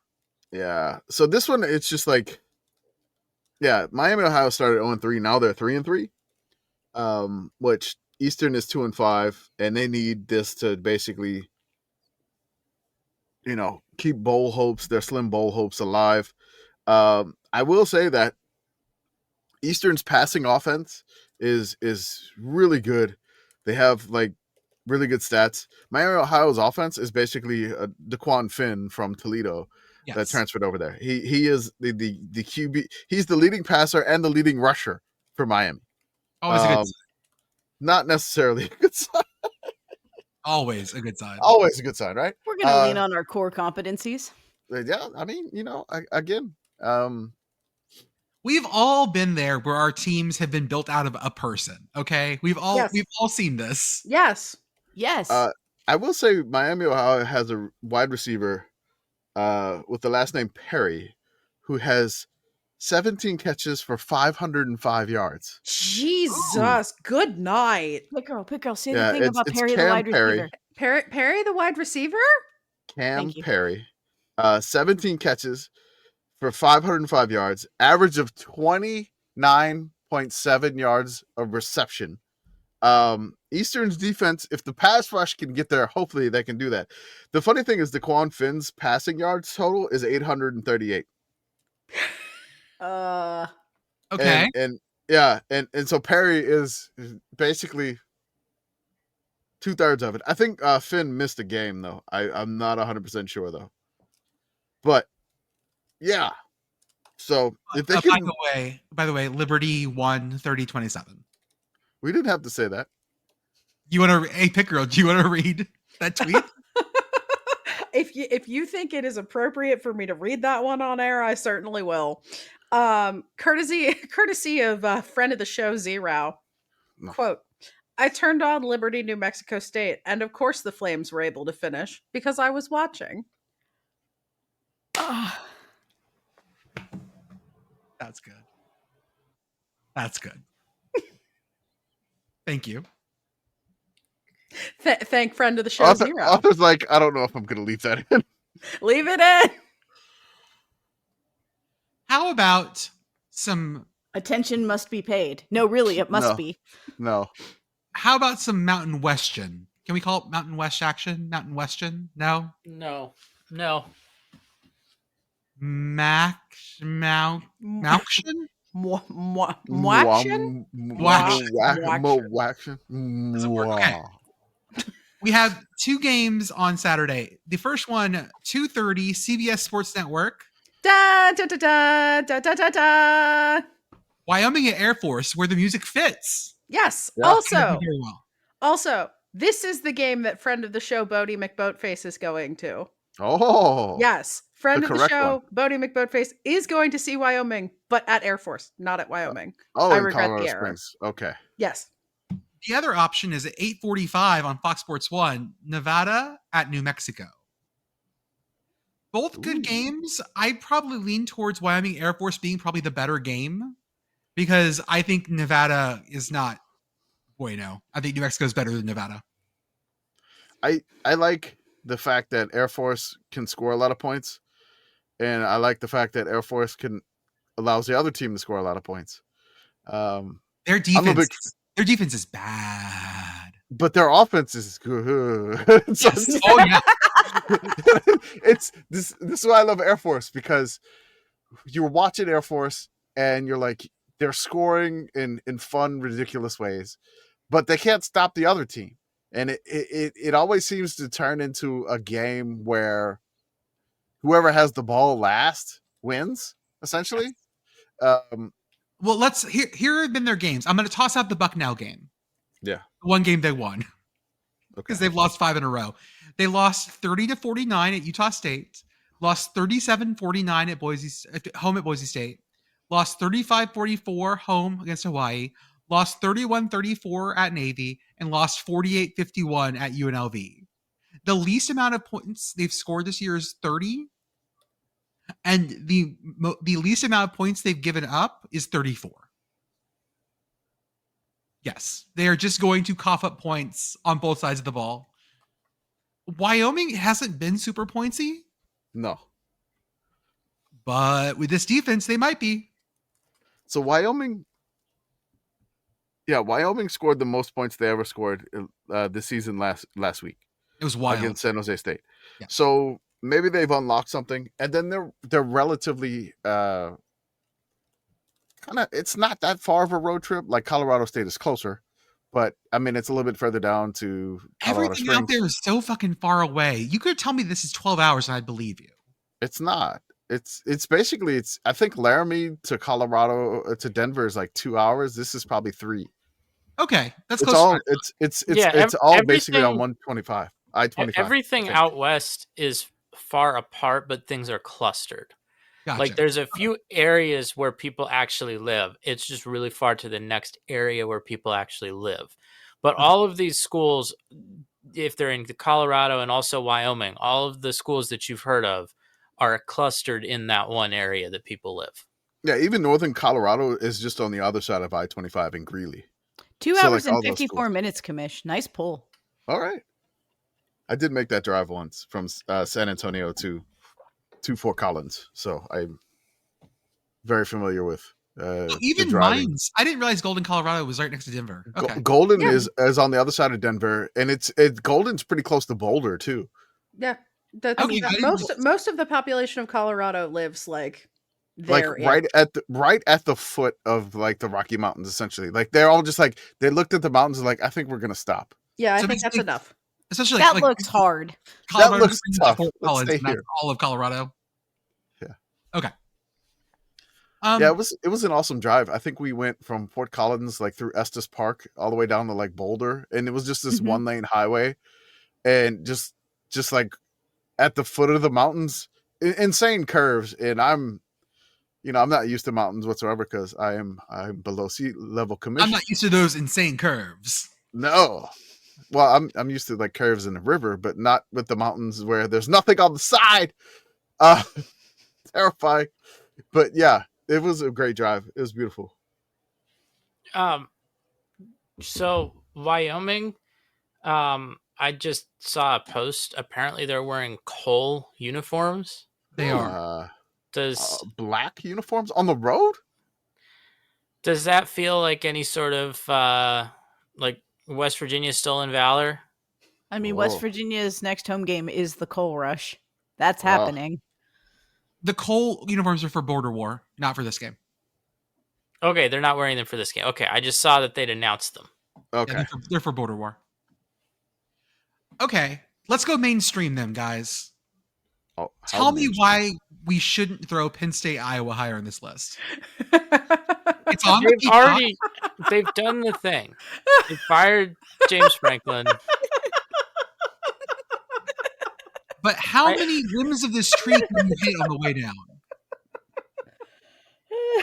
Yeah. So this one, it's just like, yeah, Miami, Ohio started 0-3. Now they're 3-3. Which Eastern is 2-5, and they need this to basically keep bowl hopes, their slim bowl hopes alive. I will say that Eastern's passing offense is really good. They have like really good stats. Miami Ohio's offense is basically DeQuan Finn from Toledo that Yes. transferred over there. He is the QB. He's the leading passer and the leading rusher for Miami. Always a good sign. Not necessarily a good sign. Always a good sign. Always a good sign, right? We're going to lean on our core competencies. Yeah, I mean, again, we've all been there where our teams have been built out of a person. Okay, we've all seen this. Yes. I will say Miami Ohio has a wide receiver with the last name Perry, who has 17 catches for 505 yards. Jesus, good night. Pitt Girl, say the thing about Perry, the wide receiver. Perry, the wide receiver? Cam Perry, 17 catches for 505 yards, average of 29.7 yards of reception. Eastern's defense, if the pass rush can get there, hopefully they can do that. The funny thing is DeQuan Finn's passing yards total is 838. Okay. And so Perry is basically 2/3 of it. I think Finn missed a game though. I'm not 100% sure though. But yeah. So if they can, by the way, Liberty won 30-27. We didn't have to say that. You want to? Hey, Pitt Girl, do you want to read that tweet? If you think it is appropriate for me to read that one on air, I certainly will. Courtesy of friend of the show Zero. No. Quote: I turned on Liberty, New Mexico State, and of course the Flames were able to finish because I was watching. That's good. That's good. Thank you. Thank friend of the show Zero. Arthur's like, I don't know if I'm going to leave that in. Leave it in. How about some attention must be paid? No, really, it must be. No. How about some Mountain Westion? Can we call it Mountain West action? Mountain Westion? No. No. Mauction? We have two games on Saturday. The first one, 2:30, CBS Sports Network. Da da da da da da da da. Wyoming at Air Force, where the music fits. Yes. Yeah. Also, this is the game that friend of the show Bodie McBoatface is going to. Oh. Yes. Friend of the show, Bodie McBoatface, is going to see Wyoming, but at Air Force, not at Wyoming. Oh, I regret Colorado the error. Springs. Okay. Yes. The other option is at 8:45 on Fox Sports 1, Nevada at New Mexico. Both good games. I'd probably lean towards Wyoming Air Force being probably the better game because I think Nevada is not bueno. I think New Mexico is better than Nevada. I like the fact that Air Force can score a lot of points, and I like the fact that Air Force allows the other team to score a lot of points. Their defense is bad, but their offense is good. Yes. Oh yeah. It's this is why I love Air Force, because you're watching Air Force and you're like, they're scoring in fun, ridiculous ways, but they can't stop the other team. And it always seems to turn into a game where whoever has the ball last wins, essentially. Well, here have been their games. I'm going to toss out the Bucknell game. Yeah. One game they won. Because they've lost 5 in a row. They lost 30-49 at Utah State. Lost 37-49 at home at Boise State. Lost 35-44 home against Hawaii. Lost 31-34 at Navy. And lost 48-51 at UNLV. The least amount of points they've scored this year is 30. And the least amount of points they've given up is 34. Yes, they are just going to cough up points on both sides of the ball. Wyoming hasn't been super pointsy. No. But with this defense, they might be. So Wyoming scored the most points they ever scored this season last week. It was wild. Against San Jose State. Yeah. So maybe they've unlocked something, and then they're relatively kind of. It's not that far of a road trip. Like Colorado State is closer, but I mean it's a little bit further down to Colorado Everything Springs. out there is so fucking far away. You could tell me this is 12 hours and I'd believe you. It's not. It's basically I think Laramie to Colorado to Denver is like 2 hours. This is probably 3. Okay, that's It's close. all it's all basically on everything- 125. I-25. Everything I think. out west is far apart, but things are clustered. Gotcha. Like there's a few areas where people actually live. It's just really far to the next area where people actually live. But all of these schools, if they're in Colorado and also Wyoming, all of the schools that you've heard of are clustered in that one area that people live. Yeah, even northern Colorado is just on the other side of I-25 in Greeley. 2 So, hours like, all and those 54 schools. minutes, Commish. Nice pull. All right. I did make that drive once from San Antonio to Fort Collins, so I'm very familiar with even the driving. mines. I didn't realize Golden, Colorado was right next to Denver. Okay. Golden Yeah. is on the other side of Denver, and it's Golden's pretty close to Boulder too. Yeah. That's, Okay, I didn't- most of the population of Colorado lives like Like there. right at the foot of like the Rocky Mountains, essentially. Like they're all just like they looked at the mountains and like I think we're gonna stop. Yeah, I So think that's basically- enough. Especially That like looks hard. Colorado looks Springs to tough. Fort Let's Collins, stay and that's here. all of Colorado. Yeah. Okay. Yeah, it was an awesome drive. I think we went from Fort Collins like through Estes Park all the way down to like Boulder, and it was just this Mhm. 1-lane highway, and just like at the foot of the mountains, insane curves. And I'm not used to mountains whatsoever because I'm below sea level commission. I'm not used to those insane curves. No, well, I'm used to like curves in the river, but not with the mountains where there's nothing on the side. Terrifying, but yeah. It was a great drive. It was beautiful. So Wyoming, I just saw a post. Apparently they're wearing coal uniforms. They are. Does Black uniforms on the road? does that feel like any sort of like West Virginia stolen valor? I mean, Whoa. West Virginia's next home game is the Coal Rush. That's Wow. happening. The Cole uniforms are for Border War, not for this game. Okay, they're not wearing them for this game. Okay, I just saw that they'd announced them. Yeah, Okay. they're for Border War. Okay, let's go mainstream them, guys. Oh, Tell me why we shouldn't throw Penn State, Iowa higher on this list. It's on the They've done the thing. They fired James Franklin. But how many limbs of this tree can you hit on the way down?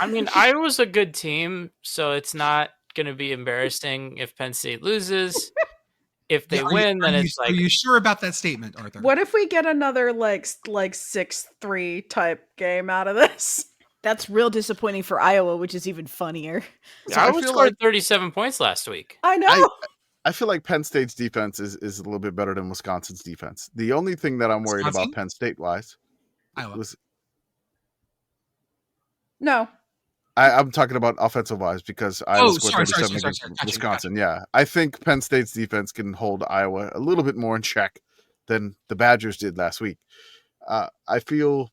I mean, Iowa's a good team, so it's not going to be embarrassing if Penn State loses. If they win, then it's Are like, you sure about that statement, Arthur? What if we get another like 6-3 type game out of this? That's real disappointing for Iowa, which is even funnier. So I Iowa feel scored like 37 points last week. I know. I feel like Penn State's defense is a little bit better than Wisconsin's defense. The only thing that I'm worried Wisconsin? about Penn State wise Iowa. was No. I'm talking about offensive wise because Iowa scored sorry, 37 against Gotcha. Wisconsin. Yeah, I think Penn State's defense can hold Iowa a little bit more in check than the Badgers did last week. I feel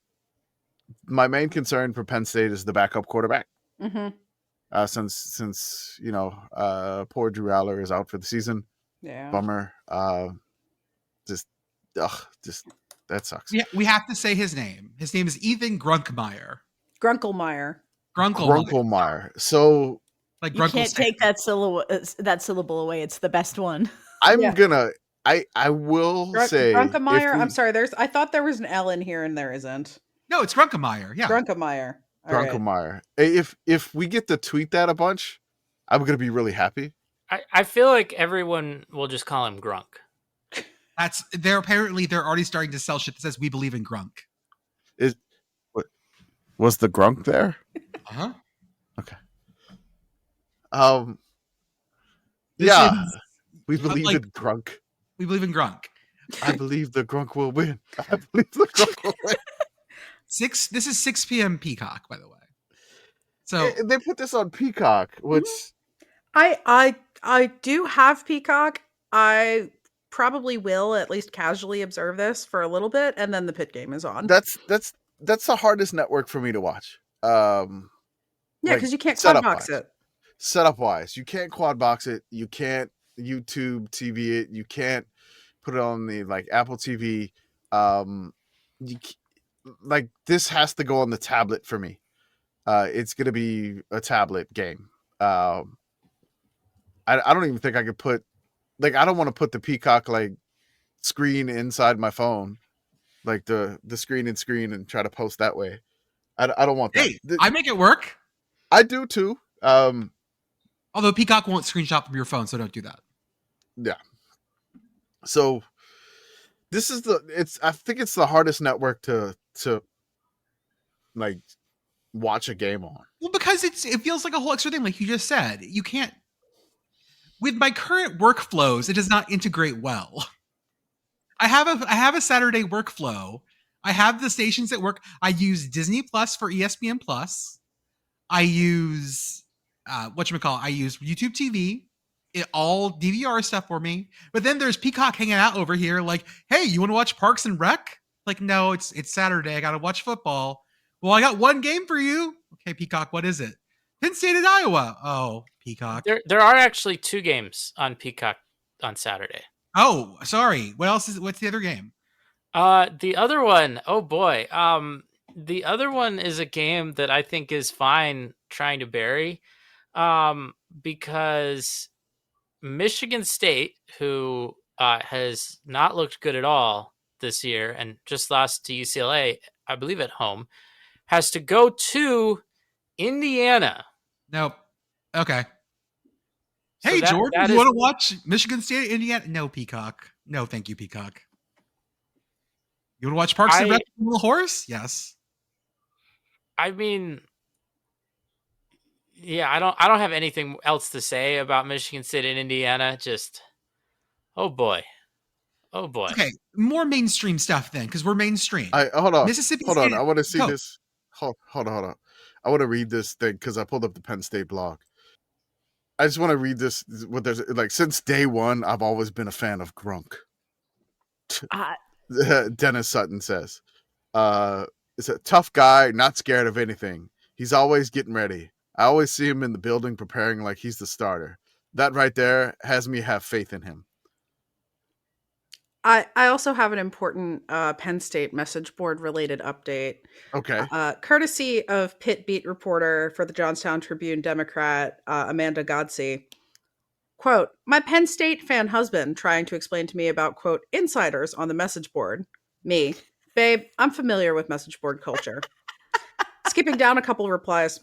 my main concern for Penn State is the backup quarterback. Mm-hmm. Since poor Drew Aller is out for the season. Yeah. Bummer. Just that sucks. Yeah, we have to say his name. His name is Ethan Grunkmeyer. Grunkelmeyer. Grunkelmeyer. So Like You Grunkle can't State. take that syllable away. It's the best one. I'm Yeah. gonna. I will say Grunkelmeyer. I'm sorry. I thought there was an L in here, and there isn't. No, it's Grunkmeyer. Yeah. Grunkelmeyer. All right. Grunkelmeyer. If we get to tweet that a bunch, I'm gonna be really happy. I feel like everyone will just call him Grunk. They're already starting to sell shit that says we believe in Grunk. Was the Grunk there? Uh-huh. Okay. This Yeah, is- we believe like- in Grunk. We believe in Grunk. I believe the Grunk will win. I believe the Grunk will win. This is 6 p.m. Peacock, by the way. So They put this on Peacock, which I do have Peacock. I probably will at least casually observe this for a little bit, and then the Pitt game is on. That's the hardest network for me to watch. Yeah, like, because you can't quad box it. Setup wise, you can't quad box it. You can't YouTube TV it. You can't put it on the like Apple TV. Like this has to go on the tablet for me. It's gonna be a tablet game. I don't even think I could put like I don't want to put the Peacock like screen inside my phone, like the screen and try to post that way. I don't want that. Hey, I make it work. I do too. Although Peacock won't screenshot from your phone, so don't do that. Yeah. So this is I think it's the hardest network to like watch a game on. Well, because it feels like a whole extra thing, like you just said. You can't with my current workflows, it does not integrate well. I have a Saturday workflow. I have the stations that work. I use Disney Plus for ESPN Plus. I use I use YouTube TV. It all DVR stuff for me. But then there's Peacock hanging out over here like, hey, you want to watch Parks and Rec? Like, no, it's Saturday. I got to watch football. Well, I got one game for you. Okay, Peacock, what is it? Penn State at Iowa. Oh, Peacock. There are actually 2 games on Peacock on Saturday. Oh, sorry. What's the other game? The other one, oh boy. The other one is a game that I think is fine trying to bury. Because Michigan State, who has not looked good at all this year and just lost to UCLA, I believe at home, has to go to Indiana. Nope. Okay. So Hey, Jordan, you want to watch Michigan State, Indiana? No, Peacock. No, thank you, Peacock. You want to watch Parks and Rec Little Horse? Yes. I mean, yeah, I don't have anything else to say about Michigan State and Indiana. Just, oh boy. Okay, more mainstream stuff then, because we're mainstream. Hold on. Mississippi Hold State. on. I want to see this. Hold on. I want to read this thing because I pulled up the Penn State blog. I just want to read this. What there's like since day one, I've always been a fan of Grunk. Dennis Sutton says, "It's a tough guy, not scared of anything. He's always getting ready. I always see him in the building preparing like he's the starter. That right there has me have faith in him." I also have an important Penn State message board related update. Okay. Courtesy of Pitt beat reporter for the Johnstown Tribune Democrat, Amanda Godsey. Quote, my Penn State fan husband trying to explain to me about, quote, insiders on the message board. Me. Babe, I'm familiar with message board culture. Skipping down a couple of replies.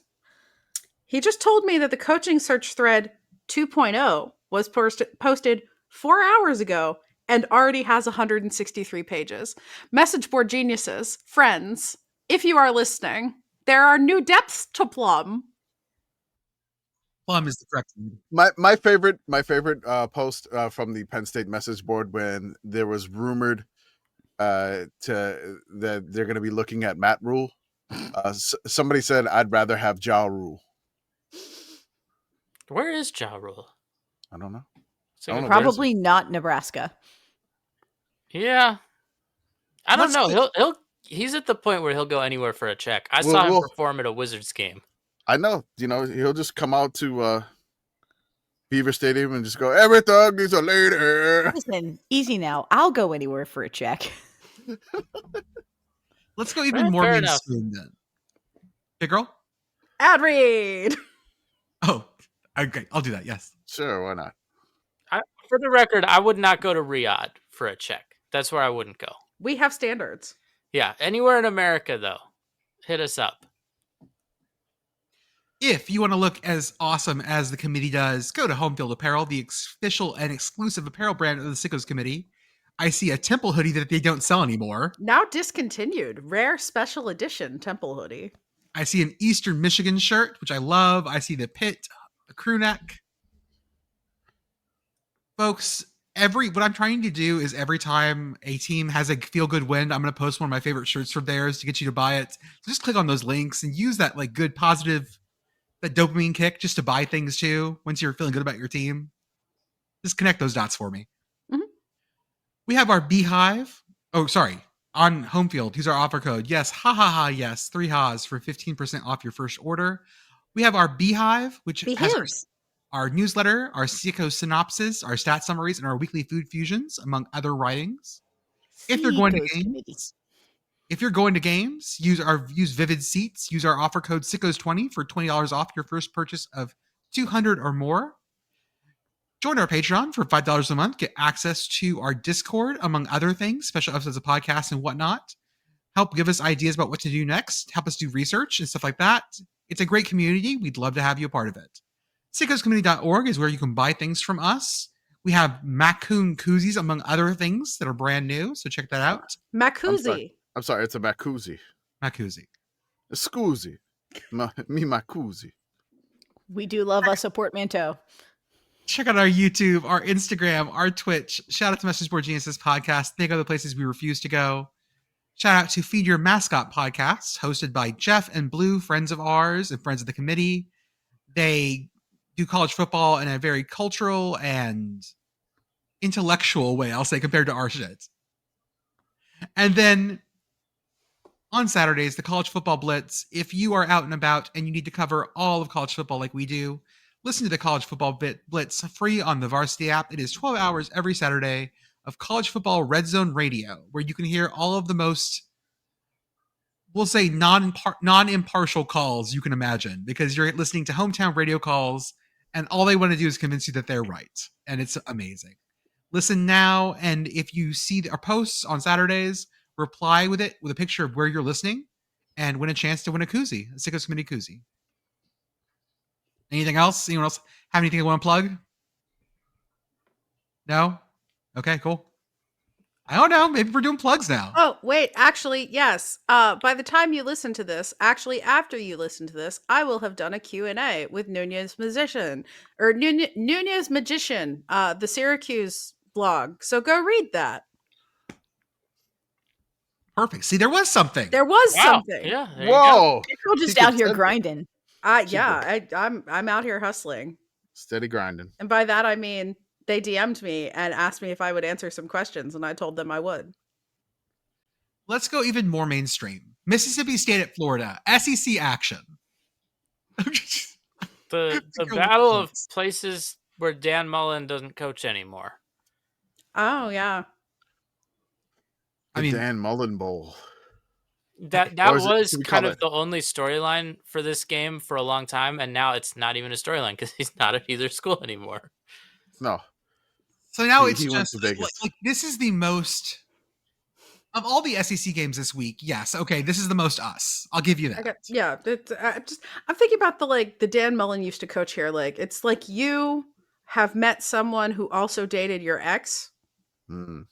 He just told me that the coaching search thread 2.0 was posted 4 hours ago and already has 163 pages. Message board geniuses, friends, if you are listening, there are new depths to plumb. Plum is the correct word. My favorite post from the Penn State message board when there was rumored that they're going to be looking at Matt Rule. Somebody said, "I'd rather have Ja Rule." Where is Ja Rule? I don't know. So probably not Nebraska. Yeah, I don't know. He's at the point where he'll go anywhere for a check. I saw him perform at a Wizards game. I know. He'll just come out to Beaver Stadium and just go, every thug needs a lady. Listen, easy now. I'll go anywhere for a check. Let's go even more mainstream then. Pitt Girl? Ad read. Oh, okay. I'll do that. Yes. Sure. Why not? For the record, I would not go to Riyadh for a check. That's where I wouldn't go. We have standards. Yeah. Anywhere in America, though, hit us up. If you want to look as awesome as the committee does, go to Home Field Apparel, the official and exclusive apparel brand of the Sickos Committee. I see a Temple hoodie that they don't sell anymore. Now discontinued. Rare special edition Temple hoodie. I see an Eastern Michigan shirt, which I love. I see the Pitt crew neck. Folks, what I'm trying to do is every time a team has a feel-good win, I'm going to post one of my favorite shirts from theirs to get you to buy it. So just click on those links and use that like good, positive, that dopamine kick just to buy things too once you're feeling good about your team. Just connect those dots for me. Mm-hmm. We have our Beehive. Oh, sorry. On home field, use our offer code. Yes, ha ha ha, yes. 3 ha's for 15% off your first order. We have our Beehive, which has our newsletter, our Seiko synopsis, our stat summaries, and our weekly food fusions, among other writings. If you're going to games, use Vivid Seats. Use our offer code SICKOS20 for $20 off your first purchase of 200 or more. Join our Patreon for $5 a month. Get access to our Discord, among other things, special episodes of podcasts and whatnot. Help give us ideas about what to do next. Help us do research and stuff like that. It's a great community. We'd love to have you a part of it. SickosCommunity.org is where you can buy things from us. We have Macoon koozies, among other things that are brand new. So check that out. Macoozie. I'm sorry, it's a Macoozie. Macoozie. A scoozy. My koozie. We do love us a portmanteau. Check out our YouTube, our Instagram, our Twitch. Shout out to Message Board Geniuses podcast. They go the places we refuse to go. Shout out to Feed Your Mascot podcast, hosted by Jeff and Blue, friends of ours and friends of the committee. They do college football in a very cultural and intellectual way, I'll say, compared to our shit. And then on Saturdays, the College Football Blitz. If you are out and about and you need to cover all of college football like we do, listen to the College Football Blitz free on the Varsity app. It is 12 hours every Saturday of college football red zone radio, where you can hear all of the most, we'll say, non-impartial calls you can imagine, because you're listening to hometown radio calls and all they want to do is convince you that they're right. And it's amazing. Listen now, and if you see our posts on Saturdays, reply with it with a picture of where you're listening and win a chance to win a koozie, a Sickos Committee koozie. Anything else? Anyone else have anything they want to plug? No? Okay, cool. I don't know. Maybe we're doing plugs now. Oh, wait. Actually, yes. By the time you listen to this, actually, after you listen to this, I will have done a Q&A with Nunez Magician, the Syracuse blog. So go read that. Perfect. See, there was something. There was something. Yeah. Whoa. We're just out here grinding. I'm out here hustling. Steady grinding. And by that, I mean, they DM'd me and asked me if I would answer some questions, and I told them I would. Let's go even more mainstream. Mississippi State at Florida. SEC action. The battle of places where Dan Mullen doesn't coach anymore. Oh, yeah. The Dan Mullen Bowl. That was kind of the only storyline for this game for a long time, and now it's not even a storyline because he's not at either school anymore. No. So now it's just like this is the most of all the SEC games this week. Yes, okay, this is the most us. I'll give you that. Okay, I'm thinking about the Dan Mullen used to coach here. Like, it's like you have met someone who also dated your ex. Mm.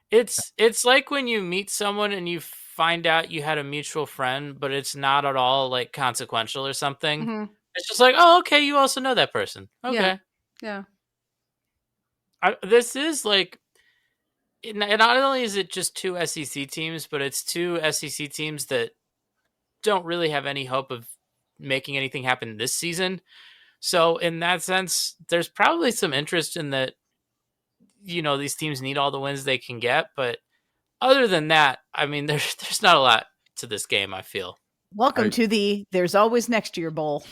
It's like when you meet someone and you find out you had a mutual friend, but it's not at all like consequential or something. Mm-hmm. It's just like, oh, okay, you also know that person. Okay. Yeah. This is like, not only is it just two SEC teams, but it's two SEC teams that don't really have any hope of making anything happen this season. So in that sense, there's probably some interest in that, these teams need all the wins they can get. But other than that, I mean, there's not a lot to this game, I feel. Welcome to the There's Always Next Year Bowl.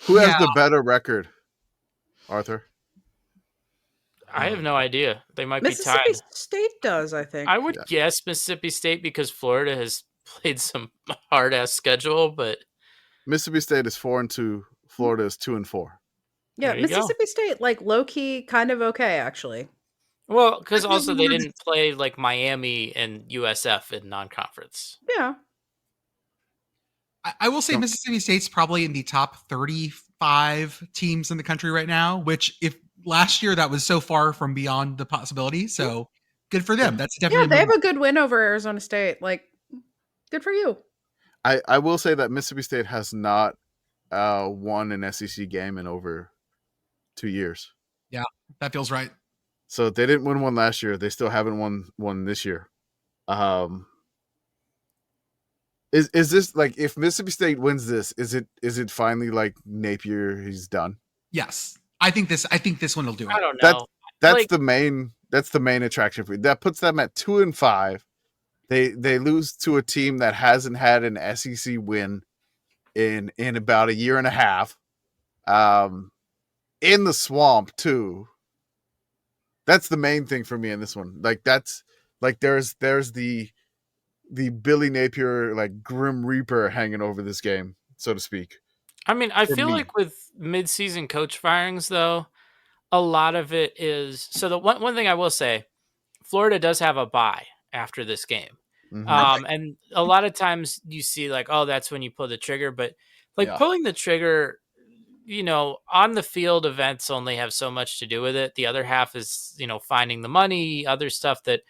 Who has the better record, Arthur? I have no idea. They might be tied. Mississippi State does, I think. I would guess Mississippi State because Florida has played some hard-ass schedule, but Mississippi State is 4-2. Florida is 2-4. Yeah, Mississippi State, like, low-key, kind of okay, actually. Well, because also they didn't play, like, Miami and USF in non-conference. Yeah. I will say Mississippi State's probably in the top 35 teams in the country right now, which if last year that was so far from beyond the possibility. So good for them. That's definitely they have a good win over Arizona State. Like, good for you. I will say that Mississippi State has not won an SEC game in over 2 years. Yeah, that feels right. So they didn't win one last year. They still haven't won one this year. Is this like, if Mississippi State wins this, is it finally like Napier, he's done? Yes. I think this one will do it. I don't know. That's That's the main attraction for me. That puts them at 2-5. They lose to a team that hasn't had an SEC win in about a year and a half. In the swamp too. That's the main thing for me in this one. Like that's like there's the Billy Napier like Grim Reaper hanging over this game, so to speak. I mean, I For feel me. like with mid-season coach firings, though, a lot of it is. So the one thing I will say, Florida does have a bye after this game, Mhm. and a lot of times you see like, oh, that's when you pull the trigger, but like Yeah. pulling the trigger, on the field, events only have so much to do with it. The other half is finding the money, other stuff that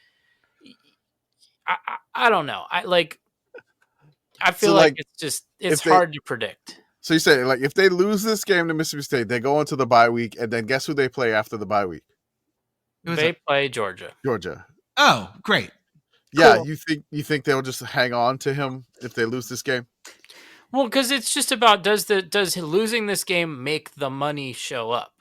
I don't know. I feel So, like like, it's if they- hard to predict. So you say like if they lose this game to Mississippi State, they go into the bye week, and then guess who they play after the bye week? Who is They it? play Georgia. Georgia. Oh, great. Yeah, Cool. you think they'll just hang on to him if they lose this game? Well, because it's just about does losing this game make the money show up?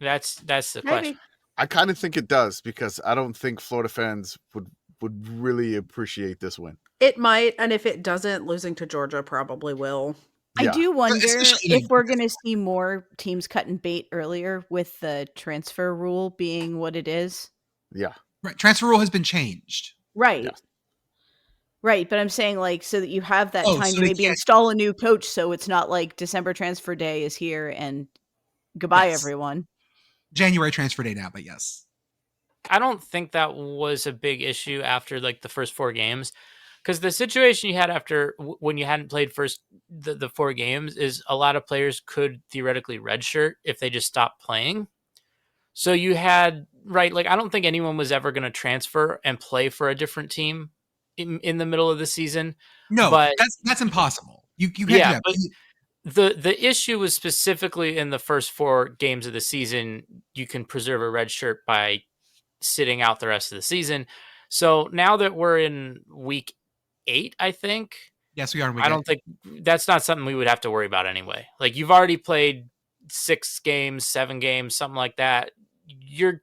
That's the Maybe. question. I kind of think it does because I don't think Florida fans would really appreciate this win. It might, and if it doesn't, losing to Georgia probably will. Yeah. I do wonder especially if we're going to see more teams cutting bait earlier with the transfer rule being what it is. Yeah. Right. Transfer rule has been changed. Right. Yeah. Right. But I'm saying like so that you have that Oh, time so to they maybe can't- install a new coach so it's not like December transfer day is here and goodbye Yes. everyone. January transfer day now, but yes. I don't think that was a big issue after like the first 4 games, because the situation you had after when you hadn't played the 4 games is a lot of players could theoretically redshirt if they just stopped playing. So you had right, like I don't think anyone was ever going to transfer and play for a different team in the middle of the season. No, But that's impossible. You can't Yeah, do but that. the issue was specifically in the first 4 games of the season. You can preserve a red shirt by sitting out the rest of the season. So now that we're in week 8, I think Yes, we are. I don't think that's not something we would have to worry about anyway. Like you've already played 6 games, 7 games, something like that. You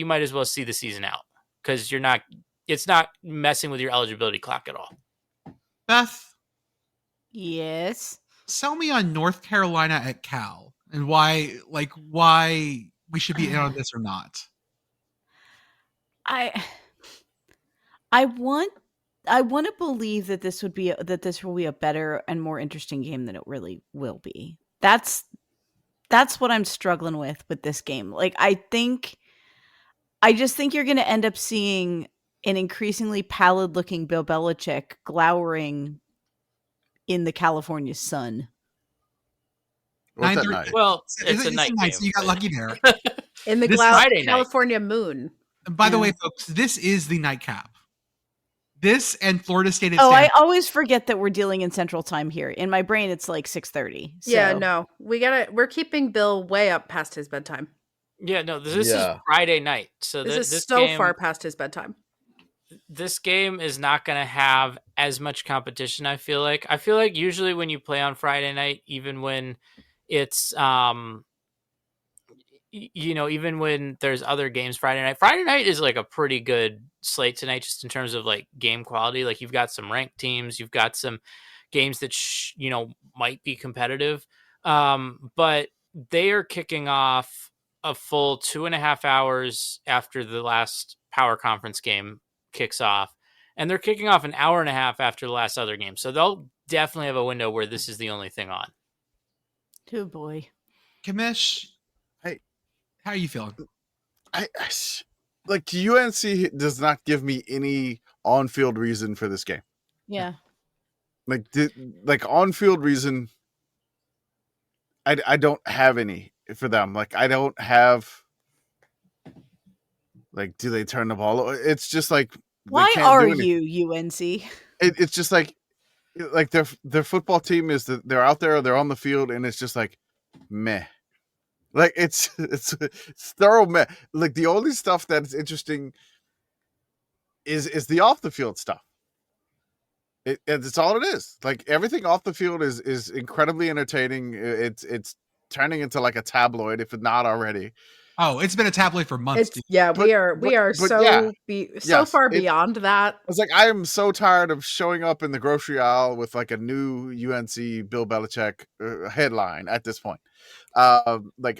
might as well see the season out because it's not messing with your eligibility clock at all. Beth, Yes. sell me on North Carolina at Cal and why we should be in on this or not. I want to believe that this will be a better and more interesting game than it really will be. That's what I'm struggling with this game. Like I just think you're going to end up seeing an increasingly pallid-looking Bill Belichick glowering in the California sun. What's that 9:30 night? Well, it's a It's night night, game. so you got but- lucky there. In the This Friday night. California moon. And by the Yeah. way, folks, this is the nightcap. This and Florida State at Oh, I Stanford. always forget that we're dealing in Central Time here. In my brain, it's like 6:30. Yeah, so- no. We're keeping Bill way up past his bedtime. Yeah, no, this is Yeah. Friday night. So This is this so game, far past his bedtime. this game is not going to have as much competition. I feel like usually when you play on Friday night, even when it's even when there's other games Friday night is like a pretty good slate tonight, just in terms of like game quality. Like you've got some ranked teams, you've got some games that might be competitive, but they are kicking off a full 2.5 hours after the last power conference game kicks off, and they're kicking off an hour and a half after the last other game. So they'll definitely have a window where this is the only thing on. Oh boy. Commish, Hey. how are you feeling? Like UNC does not give me any on-field reason for this game. Yeah. Like on-field reason. I don't have any for them. Like I don't have. Like, do they turn the ball? It's just like they Why can't are do anything. you UNC? It's just like their football team is that they're out there, they're on the field, and it's just like meh. Like it's thorough meh. Like the only stuff that is interesting is the off the field stuff. It's all it is. Like everything off the field is incredibly entertaining. It's turning into like a tabloid if it's not already. Oh, it's been a tabloid for months. It's we are but so yeah. so Yes, far beyond that. It's like I am so tired of showing up in the grocery aisle with like a new UNC Bill Belichick headline at this point. Oh my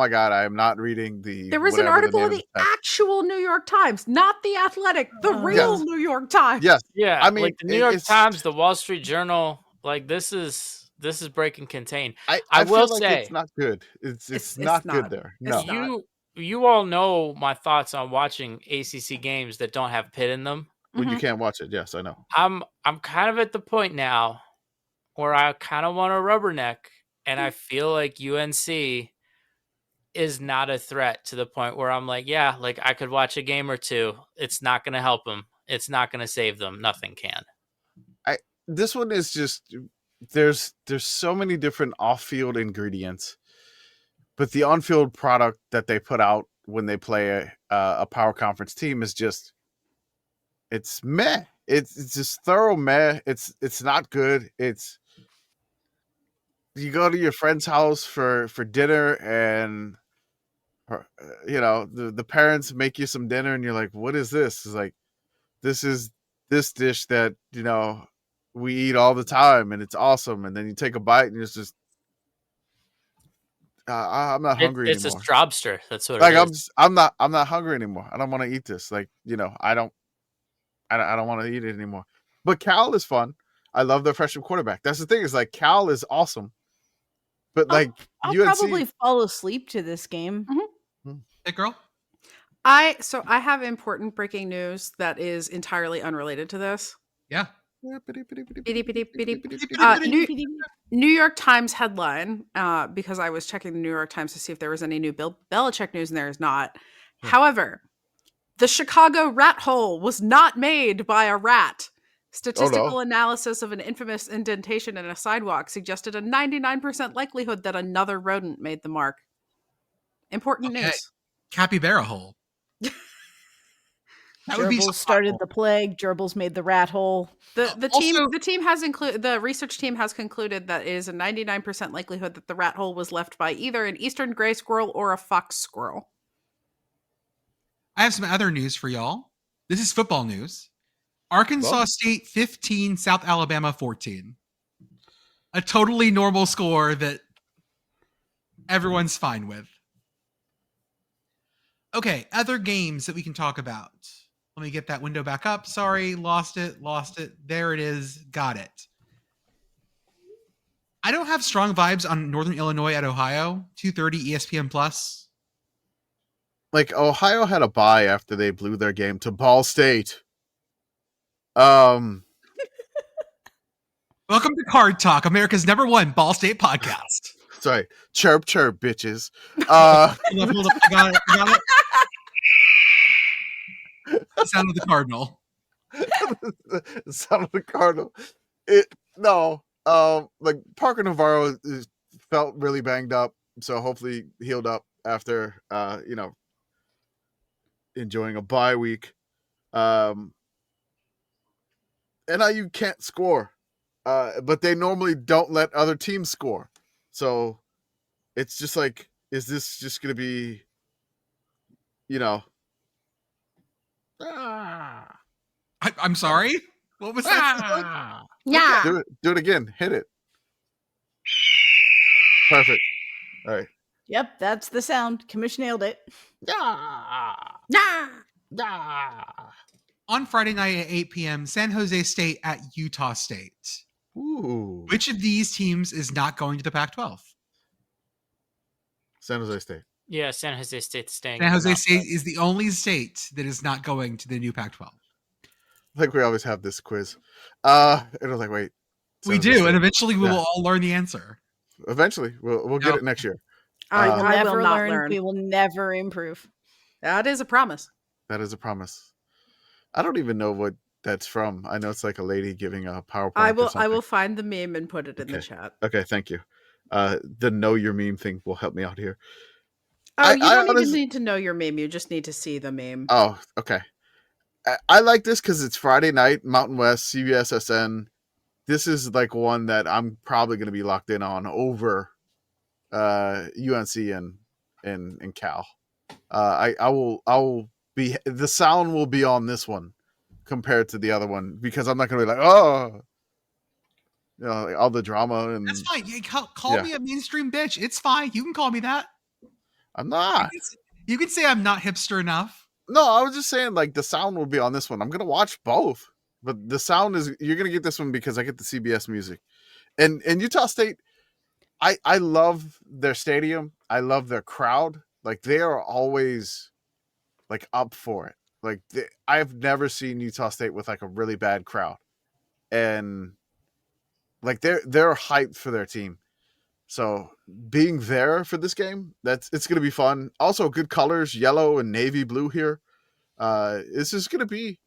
god, I am not reading the. There was an whatever the article name in of the the text. actual New York Times, not the Athletic, the real Yes. New York Times. Yes, Yeah, I mean, like the New York it's- Times, the Wall Street Journal, like this is breaking contain. I will feel like say it's not good. It's It's not good not. there. It's No, not. you all know my thoughts on watching ACC games that don't have Pitt in them. when you Mhm. can't watch it. Yes, I know. I'm kind of at the point now where I kind of want to rubberneck, and I feel like UNC is not a threat to the point where I'm like, yeah, like I could watch a game or two. It's not going to help them. It's not going to save them. Nothing can. This one is just there's so many different off-field ingredients, but the on-field product that they put out when they play a power conference team is just it's meh. It's just thorough meh. It's not good. It's you go to your friend's house for dinner and the parents make you some dinner and you're like, what is this? It's like this is this dish that we eat all the time and it's awesome, and then you take a bite and it's just I'm not hungry It's anymore. a Strobster. That's what Like it is. I'm not hungry anymore. I don't want to eat this. Like I don't want to eat it anymore. But Cal is fun. I love their freshman quarterback. That's the thing, is like Cal is awesome, but like I'll UNC, probably fall asleep to this game. Pitt Girl. I have important breaking news that is entirely unrelated to this. Yeah. New New York Times headline, because I was checking the New York Times to see if there was any new Bill Belichick news, and there is not. However, the Chicago rat hole was not made by a rat. Statistical analysis of an infamous indentation in a sidewalk suggested a 99% likelihood that another rodent made the mark. Important Okay. news. Capybara hole. That would be Gerbils so started awful. the plague. Gerbils made the rat hole. The research team has concluded that it is a 99% likelihood that the rat hole was left by either an eastern gray squirrel or a fox squirrel. I have some other news for y'all. This is football news. Arkansas State 15, South Alabama 14. A totally normal score that everyone's fine with. Okay, other games that we can talk about. Let me get that window back up. Sorry, lost it. There it is. Got it. I don't have strong vibes on Northern Illinois at Ohio. 2:30 ESPN Plus. like Ohio had a bye after they blew their game to Ball State. Welcome to Card Talk, America's #1 Ball State podcast. Sorry, chirp, bitches. Hold up, I got it. The sound of the Cardinal. Son of the Cardinal. Like Parker Navarro felt really banged up, so hopefully healed up after enjoying a bye week. NIU can't score, but they normally don't let other teams score, so it's just like, is this just gonna be, I'm sorry. What was that? Yeah. do it again, hit it. Perfect. All right. Yep, that's the sound. Commish nailed it. On Friday night at 8 p.m., San Jose State at Utah State. Ooh. Which of these teams is not going to the Pac-12? San Jose State. Yeah, San Jose State's staying. San in the Jose Mountain State West. is the only state that is not going to the new Pac-12. Like we always have this quiz. And I was like, wait. We San Jose do, State. and eventually we Yeah. will all learn the answer. Eventually, we'll get it next year. I We'll will never not learn. learn. We will never improve. That is a promise. That is a promise. I don't even know what that's from. I know it's like a lady giving a PowerPoint. I or will something. find the meme and put it in the Okay. chat. Okay, thank you. The know your meme thing will help me out here. Oh, you don't even honestly- need to know your meme. You just need to see the meme. Oh, okay. I like this because it's Friday night, Mountain West, CBSSN. This is like one that I'm probably going to be locked in on over UNC and Cal. I will be, the sound will be on this one compared to the other one, because I'm not gonna be like, oh, like all the drama and That's fine. Call me a mainstream bitch. It's fine. You can call me that. I'm not. You can say I'm not hipster enough. No, I was just saying, like, the sound will be on this one. I'm gonna watch both, but the sound is, you're gonna get this one because I get the CBS music. And Utah State, I love their stadium. I love their crowd. Like, they are always like up for it. Like, I've never seen Utah State with like a really bad crowd, and like they're hyped for their team. So being there for this game, it's gonna be fun. Also, good colors, yellow and navy blue here. It's just gonna be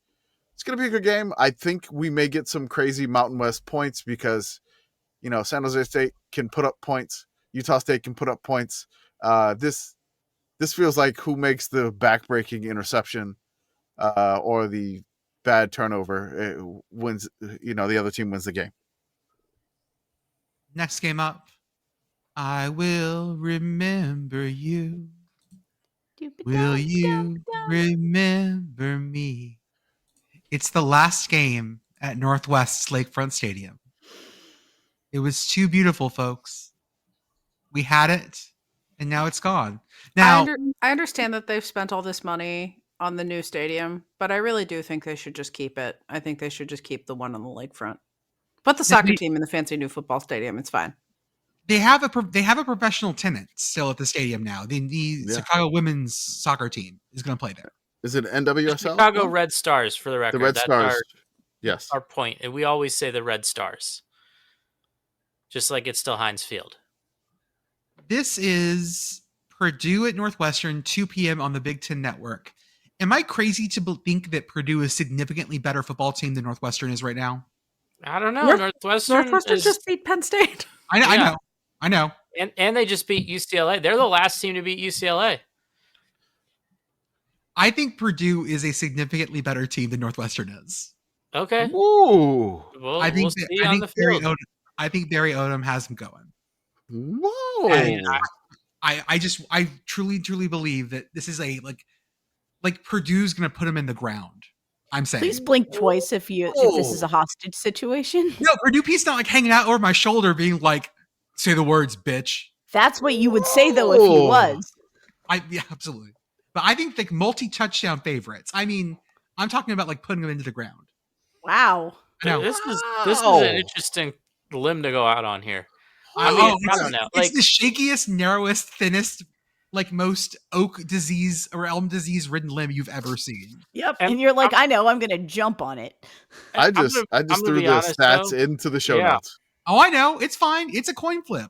a good game. I think we may get some crazy Mountain West points because, San Jose State can put up points. Utah State can put up points. This feels like who makes the backbreaking interception or the bad turnover wins. The other team wins the game. Next game up, I will remember you. Will you remember me? It's the last game at Northwest's Lakefront Stadium. It was too beautiful, folks. We had it, and now it's gone. Now, I understand that they've spent all this money on the new stadium, but I really do think they should just keep it. I think they should just keep the one on the lakefront. Put the soccer team in the fancy new football stadium. It's fine. They have a professional tenant still at the stadium now. The Chicago women's soccer team is going to play there. Is it NWSL? Chicago Red Stars, for the record. The Red Stars. Yes. Our point. And we always say the Red Stars. Just like it's still Heinz Field. This is Purdue at Northwestern, 2 p.m. on the Big Ten Network. Am I crazy to think that Purdue is a significantly better football team than Northwestern is right now? I don't know. Northwestern just beat Penn State. I know. And they just beat UCLA. They're the last team to beat UCLA. I think Purdue is a significantly better team than Northwestern is. Okay. Ooh. Well, I think I think Barry Odom has them going. Whoa. And I truly believe that this is a like Purdue's going to put them in the ground. I'm saying. Please blink twice if this is a hostage situation. No, Purdue Pete's not like hanging out over my shoulder being like, say the words, bitch. That's what you would say though if he was. Yeah, absolutely. But I think like multi-touchdown favorites. I mean, I'm talking about like putting them into the ground. Wow. This is an interesting limb to go out on here. I don't know. It's the shakiest, narrowest, thinnest, like most oak disease or elm disease ridden limb you've ever seen. Yep. And you're like, I know, I'm going to jump on it. I just threw the stats into the show notes. Oh, I know. It's fine. It's a coin flip.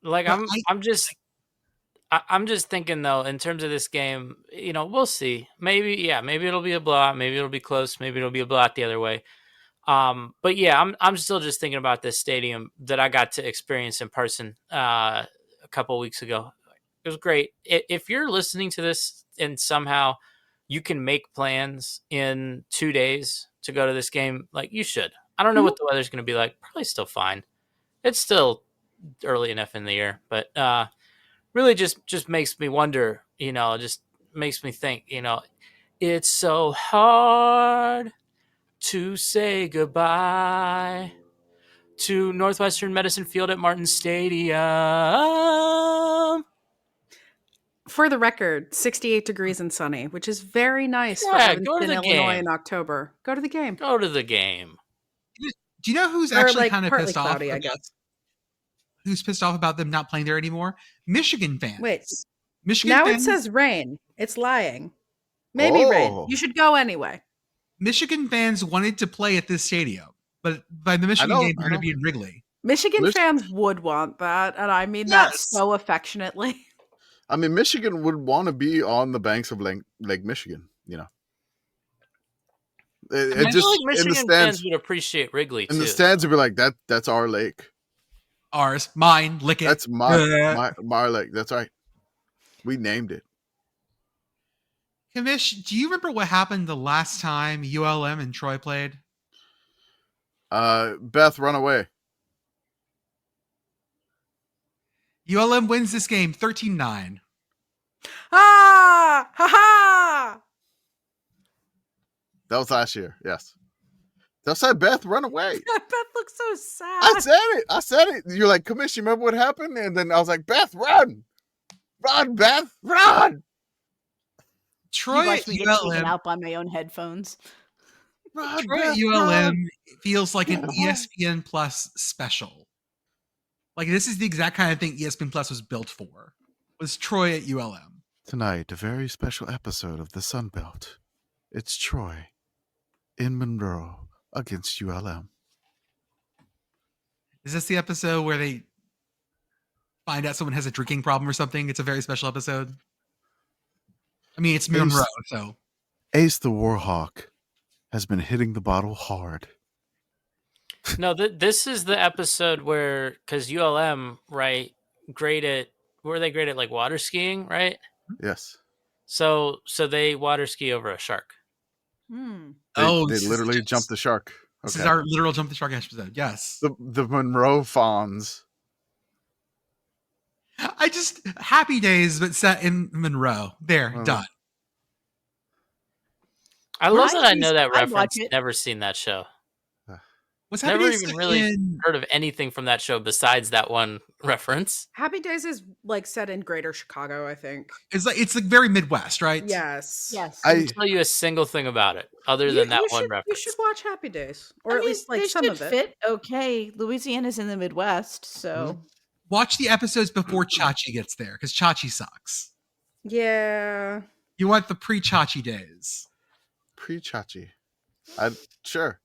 Like I'm just thinking though, in terms of this game, we'll see. Maybe it'll be a blowout. Maybe it'll be close. Maybe it'll be a blowout the other way. But yeah, I'm still just thinking about this stadium that I got to experience in person a couple of weeks ago. It was great. If you're listening to this and somehow you can make plans in 2 days to go to this game, like you should. I don't know what the weather's going to be like. Probably still fine. It's still early enough in the year, but really just makes me wonder. Just makes me think. It's so hard to say goodbye to Northwestern Medicine Field at Martin Stadium. For the record, 68 degrees and sunny, which is very nice for Evanston, Illinois in October. Go to the game. Go to the game. Do you know who's actually kind of pissed cloudy, off? I guess. Who's pissed off about them not playing there anymore? Michigan fans. Wait. Michigan now fans, it says rain. It's lying. Maybe rain. You should go anyway. Michigan fans wanted to play at this stadium, but by the Michigan game, they're going to be in Wrigley. Michigan fans would want that, and I mean that so affectionately. I mean, Michigan would want to be on the banks of Lake Michigan, I feel like Michigan fans would appreciate Wrigley too. In the stands, would be like, that's our lake. Ours, mine, lick it. That's my lake. That's right. We named it. Commish, do you remember what happened the last time ULM and Troy played? Beth, run away. ULM wins this game 13-9. Ah! Ha ha! That was last year. Yes. That's said, Beth, run away. Beth looks so sad. I said it. You're like, Commish, you remember what happened? And then I was like, Beth, run. Run, Beth, run. Troy You at watch me get taken ULM. out by my own headphones. Run, Troy Beth, at ULM run. feels like an Yeah. ESPN Plus special. Like this is the exact kind of thing ESPN Plus was built for. Was Troy at ULM. Tonight, a very special episode of the Sun Belt. It's Troy in Monroe against ULM. Is this the episode where they find out someone has a drinking problem or something? It's a very special episode. I mean, it's Monroe, so. Ace the Warhawk has been hitting the bottle hard. No, this is the episode where, because ULM, right, graded, were they graded like water skiing, right? Yes. So they water ski over a shark. They literally jumped the shark. This is our literal jump the shark episode. Yes. The Monroe Fawns. Happy Days, but set in Monroe. There, done. I love that I know that I'd watch reference. it. Never seen that show. What's Happy Never Days even set really in? heard of anything from that show besides that one reference. Happy Days is like set in Greater Chicago, I think. It's like very Midwest, right? Yes. Yes. I can't tell you a single thing about it other than that one reference. You should watch Happy Days, or I at mean, least like they some should of it. fit okay. Louisiana's in the Midwest, so Watch the episodes before Chachi gets there, because Chachi sucks. Yeah. You want the pre-Chachi days. Pre-Chachi. Sure.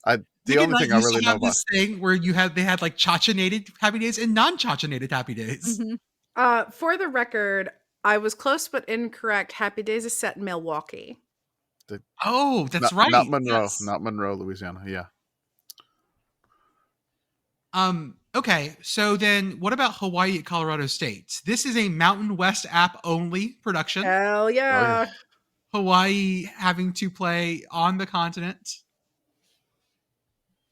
The Look at only that, thing I you really still know have about. this thing where they had like Chachi-nated Happy Days and non-Chachi-nated Happy Days. For the record, I was close but incorrect. Happy Days is set in Milwaukee. Oh, that's right. Not Monroe. Yes. Not Monroe, Louisiana. Yeah. Okay, so then what about Hawaii at Colorado State? This is a Mountain West app only production. Hell yeah. Hawaii having to play on the continent.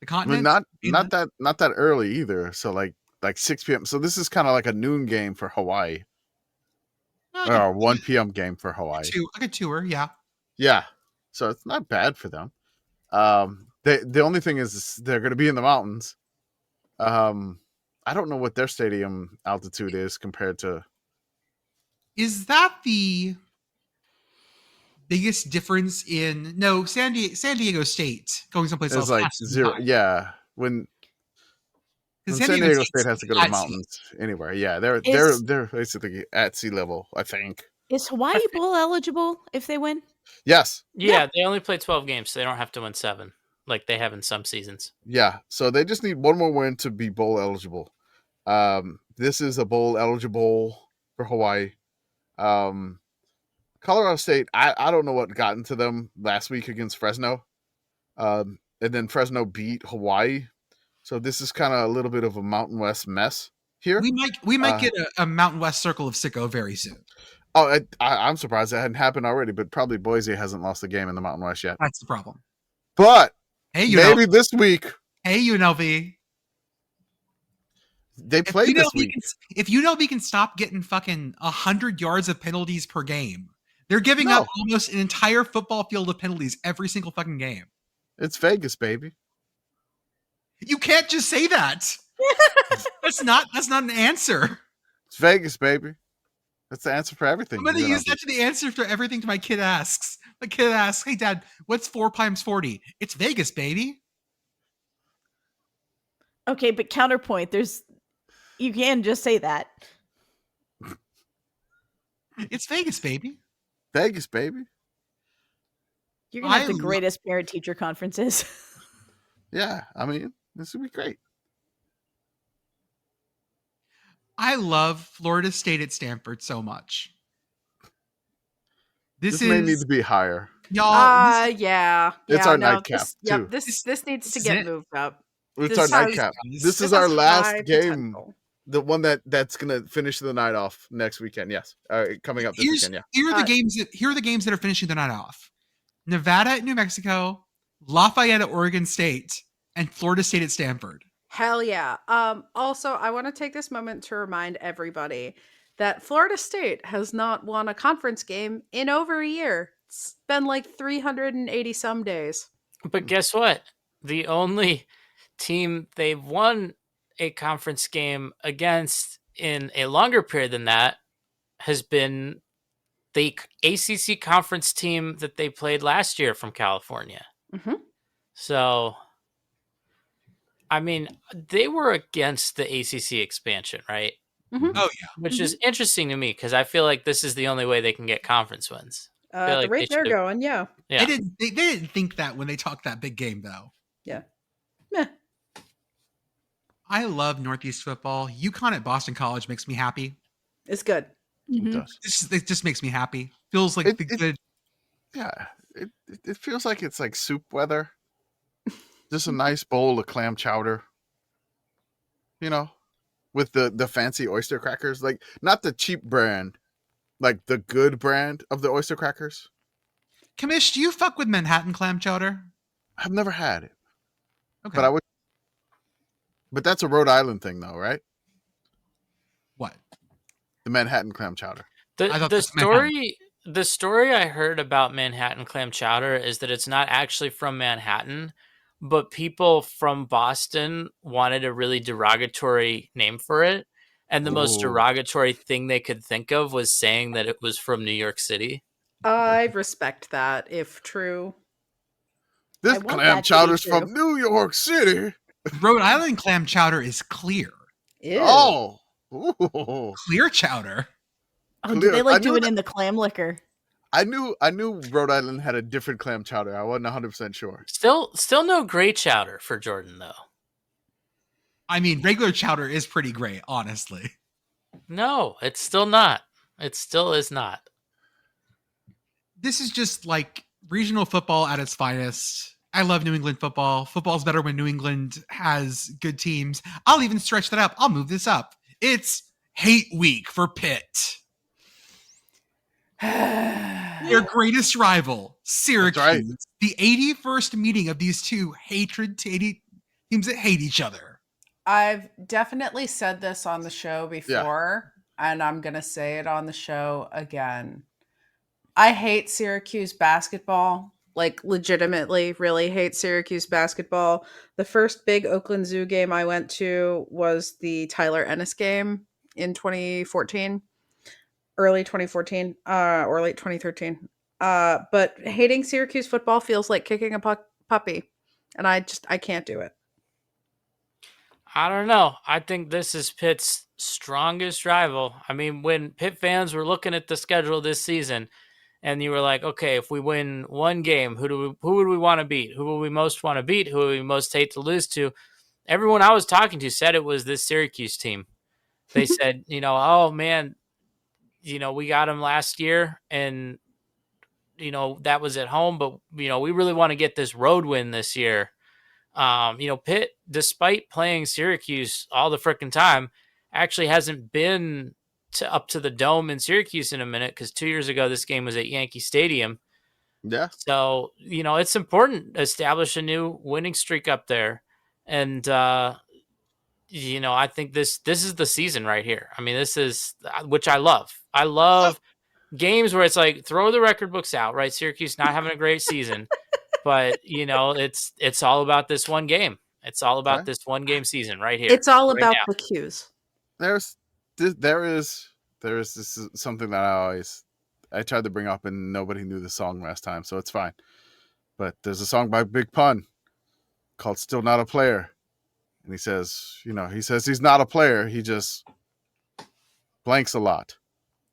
The I mean, continent? not that early either. So like 6 p.m. So this is kind of like a noon game for Hawaii. Or a 1 p.m. game for Hawaii. Like a tour, yeah. Yeah. So it's not bad for them. The only thing is they're going to be in the mountains. I don't know what their stadium altitude is compared to. Is that the biggest difference in San Diego State going someplace It's else? like has to be 0. high. Yeah. When San Diego State has to go to the mountains anywhere. Yeah, they're basically at sea level, I think. is Hawaii bowl eligible if they win? Yes. Yeah, they only play 12 games, so they don't have to win 7 like they have in some seasons. Yeah. So they just need one more win to be bowl eligible. This is a bowl eligible for Hawaii. Colorado State, I don't know what got into them last week against Fresno. And then Fresno beat Hawaii. So this is kind of a little bit of a Mountain West mess here. We might get a Mountain West Circle of Sicko very soon. Oh, I'm surprised that hadn't happened already, but probably Boise hasn't lost a game in the Mountain West yet. That's the problem. But Hey, maybe this week Hey, UNLV. they played this week. If UNLV can stop getting fucking 100 yards of penalties per game, they're giving up almost an entire football field of penalties every single fucking game. It's Vegas, baby. You can't just say that. That's not an answer. It's Vegas, baby. That's the answer for everything. I'm going to use that to the answer for everything my kid asks. My kid asks, "Hey, Dad, what's 4 times 40?" It's Vegas, baby. Okay, but counterpoint, you can just say that. It's Vegas, baby. Vegas, baby. You're gonna have the greatest parent-teacher conferences. Yeah, I mean, this would be great. I love Florida State at Stanford so much. This may need to be higher. Y'all. Yeah. It's our nightcap, too. This needs to get moved up. It's our nightcap. This is our last game. The one that's gonna finish the night off next weekend. Yes, coming up this weekend. Yeah. Here are the games that are finishing the night off: Nevada at New Mexico, Lafayette at Oregon State, and Florida State at Stanford. Hell yeah. Also, I want to take this moment to remind everybody that Florida State has not won a conference game in over a year. It's been like 380 some days. But guess what? The only team they've won a conference game against in a longer period than that has been the ACC conference team that they played last year from California. Mhm. So, I mean, they were against the ACC expansion, right? Mhm. Oh yeah. Which is interesting to me because I feel like this is the only way they can get conference wins. I feel At the like rate they they're should've- going, yeah. Yeah. They didn't think that when they talked that big game though. Yeah. Meh. I love Northeast football. UConn at Boston College makes me happy. It's good. It Mhm. does. It just makes me happy. Feels like It- the it- good. Yeah, it feels like it's like soup weather. Just a nice bowl of clam chowder. You know, with the fancy oyster crackers, like not the cheap brand, like the good brand of the oyster crackers. Commish, do you fuck with Manhattan clam chowder? I've never had it, Okay. but I would. But that's a Rhode Island thing, though, right? What? The Manhattan clam chowder. I thought The this was Manhattan. story I heard about Manhattan clam chowder is that it's not actually from Manhattan, but people from Boston wanted a really derogatory name for it, and the most Ooh. derogatory thing they could think of was saying that it was from New York City. I respect that, if true. This I want clam that to be chowder's true. from New York City. Rhode Island clam chowder is clear. Ew. Oh, ooh. Clear chowder. Oh, do Clear. they I like knew do it that- in the clam liquor? I knew Rhode Island had a different clam chowder. I wasn't 100% sure. Still no gray chowder for Jordan though. I mean, regular chowder is pretty great, honestly. No, it's still not. It still is not. This is just like regional football at its finest. I love New England football. Football's better when New England has good teams. I'll even stretch that up. I'll move this up. It's hate week for Pitt. Their greatest rival, Syracuse. That's right. The 81st meeting of these two teams that hate each other. I've definitely said this on the show before, and I'm going to say it on the show again. I hate Syracuse basketball. Like, legitimately, really hate Syracuse basketball. The first big Oakland Zoo game I went to was the Tyler Ennis game in 2014. Early 2014, or late 2013. But hating Syracuse football feels like kicking a puppy. And I can't do it. I don't know. I think this is Pitt's strongest rival. I mean, when Pitt fans were looking at the schedule this season, and you were like, okay, if we win one game, who would we want to beat? Who would we most want to beat? Who would we most hate to lose to? Everyone I was talking to said it was this Syracuse team. They said, oh man, we got them last year, and that was at home, but we really want to get this road win this year. Pitt, despite playing Syracuse all the frickin' time, actually hasn't been up to the Dome in Syracuse in a minute, because 2 years ago this game was at Yankee Stadium. Yeah. So, it's important to establish a new winning streak up there. And, I think this is the season right here. I mean, this is, which I love. I love games where it's like, throw the record books out, right? Syracuse not having a great season. But, it's all about this one game. It's all about Right. this one game season right here. It's all right about now. the cues. There is this is something that I tried to bring up and nobody knew the song last time, so it's fine. But there's a song by Big Pun called "Still Not a Player," and he says he's not a player. He just blanks a lot.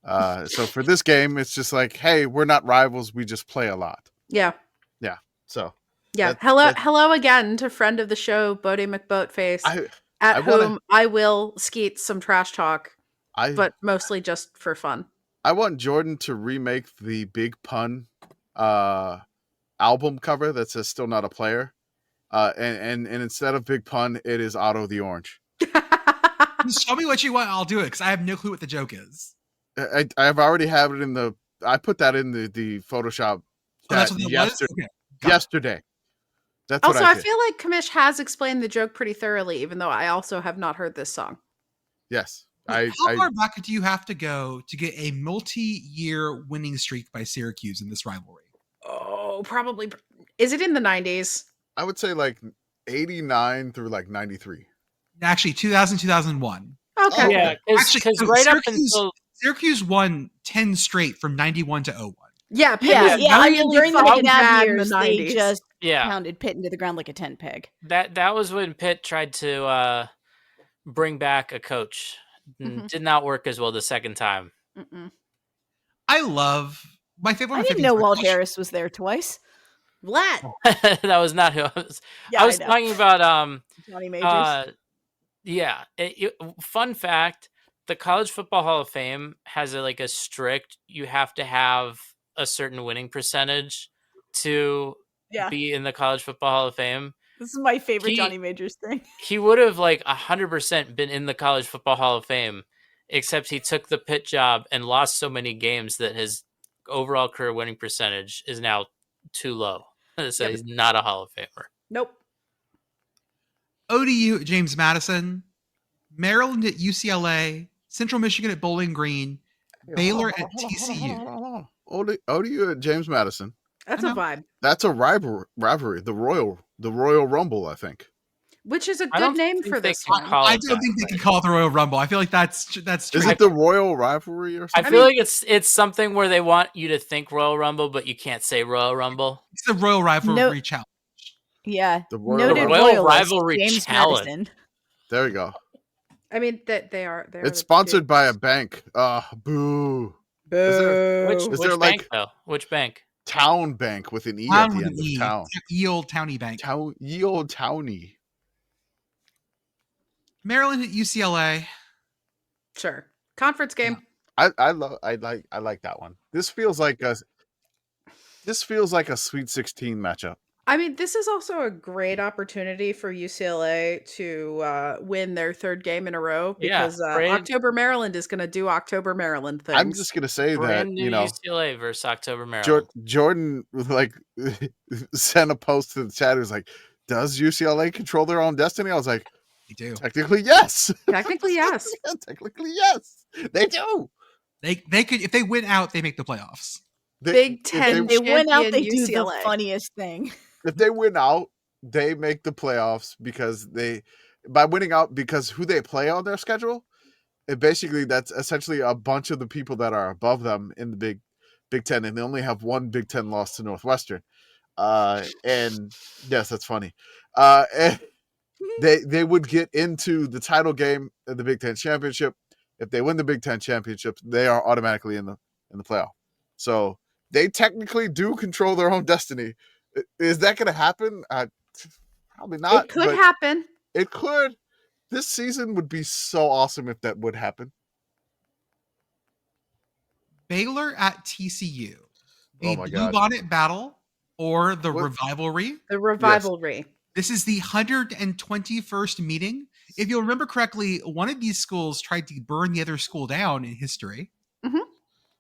So for this game, it's just like, hey, we're not rivals. We just play a lot. Yeah. So Yeah. That- Hello again to friend of the show, Bodie McBoatface, I whom I will skeet some trash talk, I but mostly just for fun. I want Jordan to remake the Big Pun album cover that says "Still Not a Player," and instead of Big Pun, it is Otto the Orange. Just tell me what you want. I'll do it because I have no clue what the joke is. I've already have it in the. I put that in the Photoshop Oh, that's what that was? Okay. Got it. yesterday. That's Also, what I I did. feel like Commish has explained the joke pretty thoroughly, even though I also have not heard this song. Yes. How far back do you have to go to get a multi-year winning streak by Syracuse in this rivalry? Oh, probably. Is it in the 90s? I would say like 89 through like 93. Actually, 2000, 2001. Okay. Yeah, because so right up Syracuse, until Syracuse won 10 straight from 91 to 01. Yeah, Pitt Yeah, was yeah. I really mean, during the fucking McNabb bad in years, the they 90s. just yeah, pounded Pitt into the ground like a tent peg. that was when Pitt tried to bring back a coach. Mhm. Did not work as well the second time. Mm-mm. I love my favorite. I didn't know Walt Harris was there twice. Vlad. That was not who I was. Yeah, I was know. talking about Johnny Majors. yeah. Fun fact: the College Football Hall of Fame has a strict. You have to have a certain winning percentage to Yeah. be in the College Football Hall of Fame. This is my favorite Johnny Majors thing. He would have 100% been in the College Football Hall of Fame, except he took the Pitt job and lost so many games that his overall career winning percentage is now too low. So he's not a Hall of Famer. Nope. ODU at James Madison, Maryland at UCLA, Central Michigan at Bowling Green, Baylor at TCU. ODU at James Madison. That's a vibe. That's a rivalry. The Royal Rumble, I think. Which is a good name for this one. I don't think they can call it the Royal Rumble. I feel like that's true. Is it the Royal Rivalry or something? I feel like it's something where they want you to think Royal Rumble, but you can't say Royal Rumble. It's the Royal Rivalry Challenge. Yeah. The Royal Rivalry James Challenge. Madison. There we go. I mean, that they are. It's sponsored by a bank. Boo. Boo. Is there bank though? Which bank? Town Bank with an E at the end of town. Ye Old Towny Bank. Ye Old Towny. Maryland at UCLA. Sure. Conference game. I like that one. This feels like a Sweet 16 matchup. I mean, this is also a great opportunity for UCLA to win their third game in a row because October Maryland is going to do October Maryland things. I'm just going to say Brand new that, UCLA versus October Maryland. Jordan sent a post to the chat. It was like, does UCLA control their own destiny? I was like, they do. Technically, yes. Technically, yes. Technically, yes. They do. They could, if they win out, they make the playoffs. Big Ten. They win out. They do UCLA. the funniest thing. If they win out, they make the playoffs because by winning out because who they play on their schedule. That's essentially a bunch of the people that are above them in the Big Ten, and they only have one Big Ten loss to Northwestern. And yes, that's funny. And they would get into the title game of the Big Ten championship. If they win the Big Ten championship, they are automatically in the playoff. So they technically do control their own destiny. Is that going to happen? Probably not. It could happen. It could. This season would be so awesome if that would happen. Baylor at TCU. The my Blue God. Bonnet Battle or the Revivalry. The Revivalry. Yes. This is the 121st meeting. If you'll remember correctly, one of these schools tried to burn the other school down in history,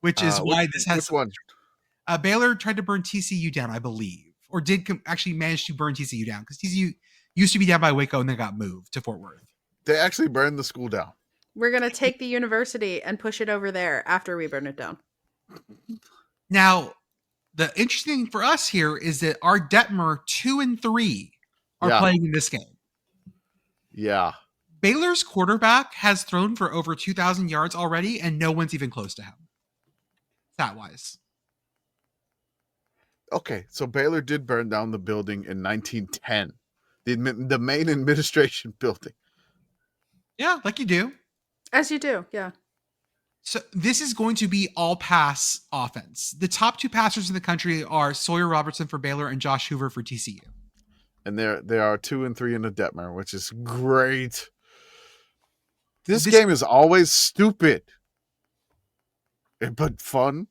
which is why this has. Which one? Baylor tried to burn TCU down, I believe, or did actually manage to burn TCU down because TCU used to be down by Waco and then got moved to Fort Worth. They actually burned the school down. We're going to take the university and push it over there after we burn it down. Now, the interesting thing for us here is that our Detmer 2 and 3 are playing in this game. Yeah. Baylor's quarterback has thrown for over 2,000 yards already, and no one's even close to him. Stat-wise. Okay, so Baylor did burn down the building in 1910. The main administration building. Yeah, like you do. As you do, yeah. So this is going to be all pass offense. The top two passers in the country are Sawyer Robertson for Baylor and Josh Hoover for TCU. And they are 2 and 3 in the Detmer, which is great. This game is always stupid, but fun.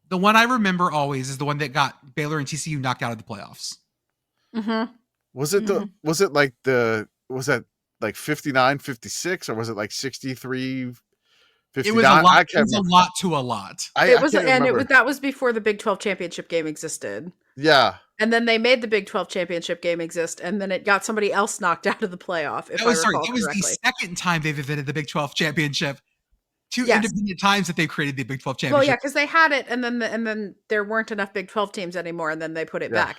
The one I remember always is the one that got Baylor and TCU knocked out of the playoffs. Mm-hmm. Was it was that like 59-56 or was it like 63-59? It was a lot. It was a lot to a lot. That was before the Big 12 championship game existed. Yeah. And then they made the Big 12 championship game exist, and then it got somebody else knocked out of the playoff, if I recall That was correctly. the second time they've invented the Big 12 championship. Two Yes. independent times that they've created the Big 12 Well, championship. yeah, because they had it, and then there weren't enough Big 12 teams anymore, and then they put it back.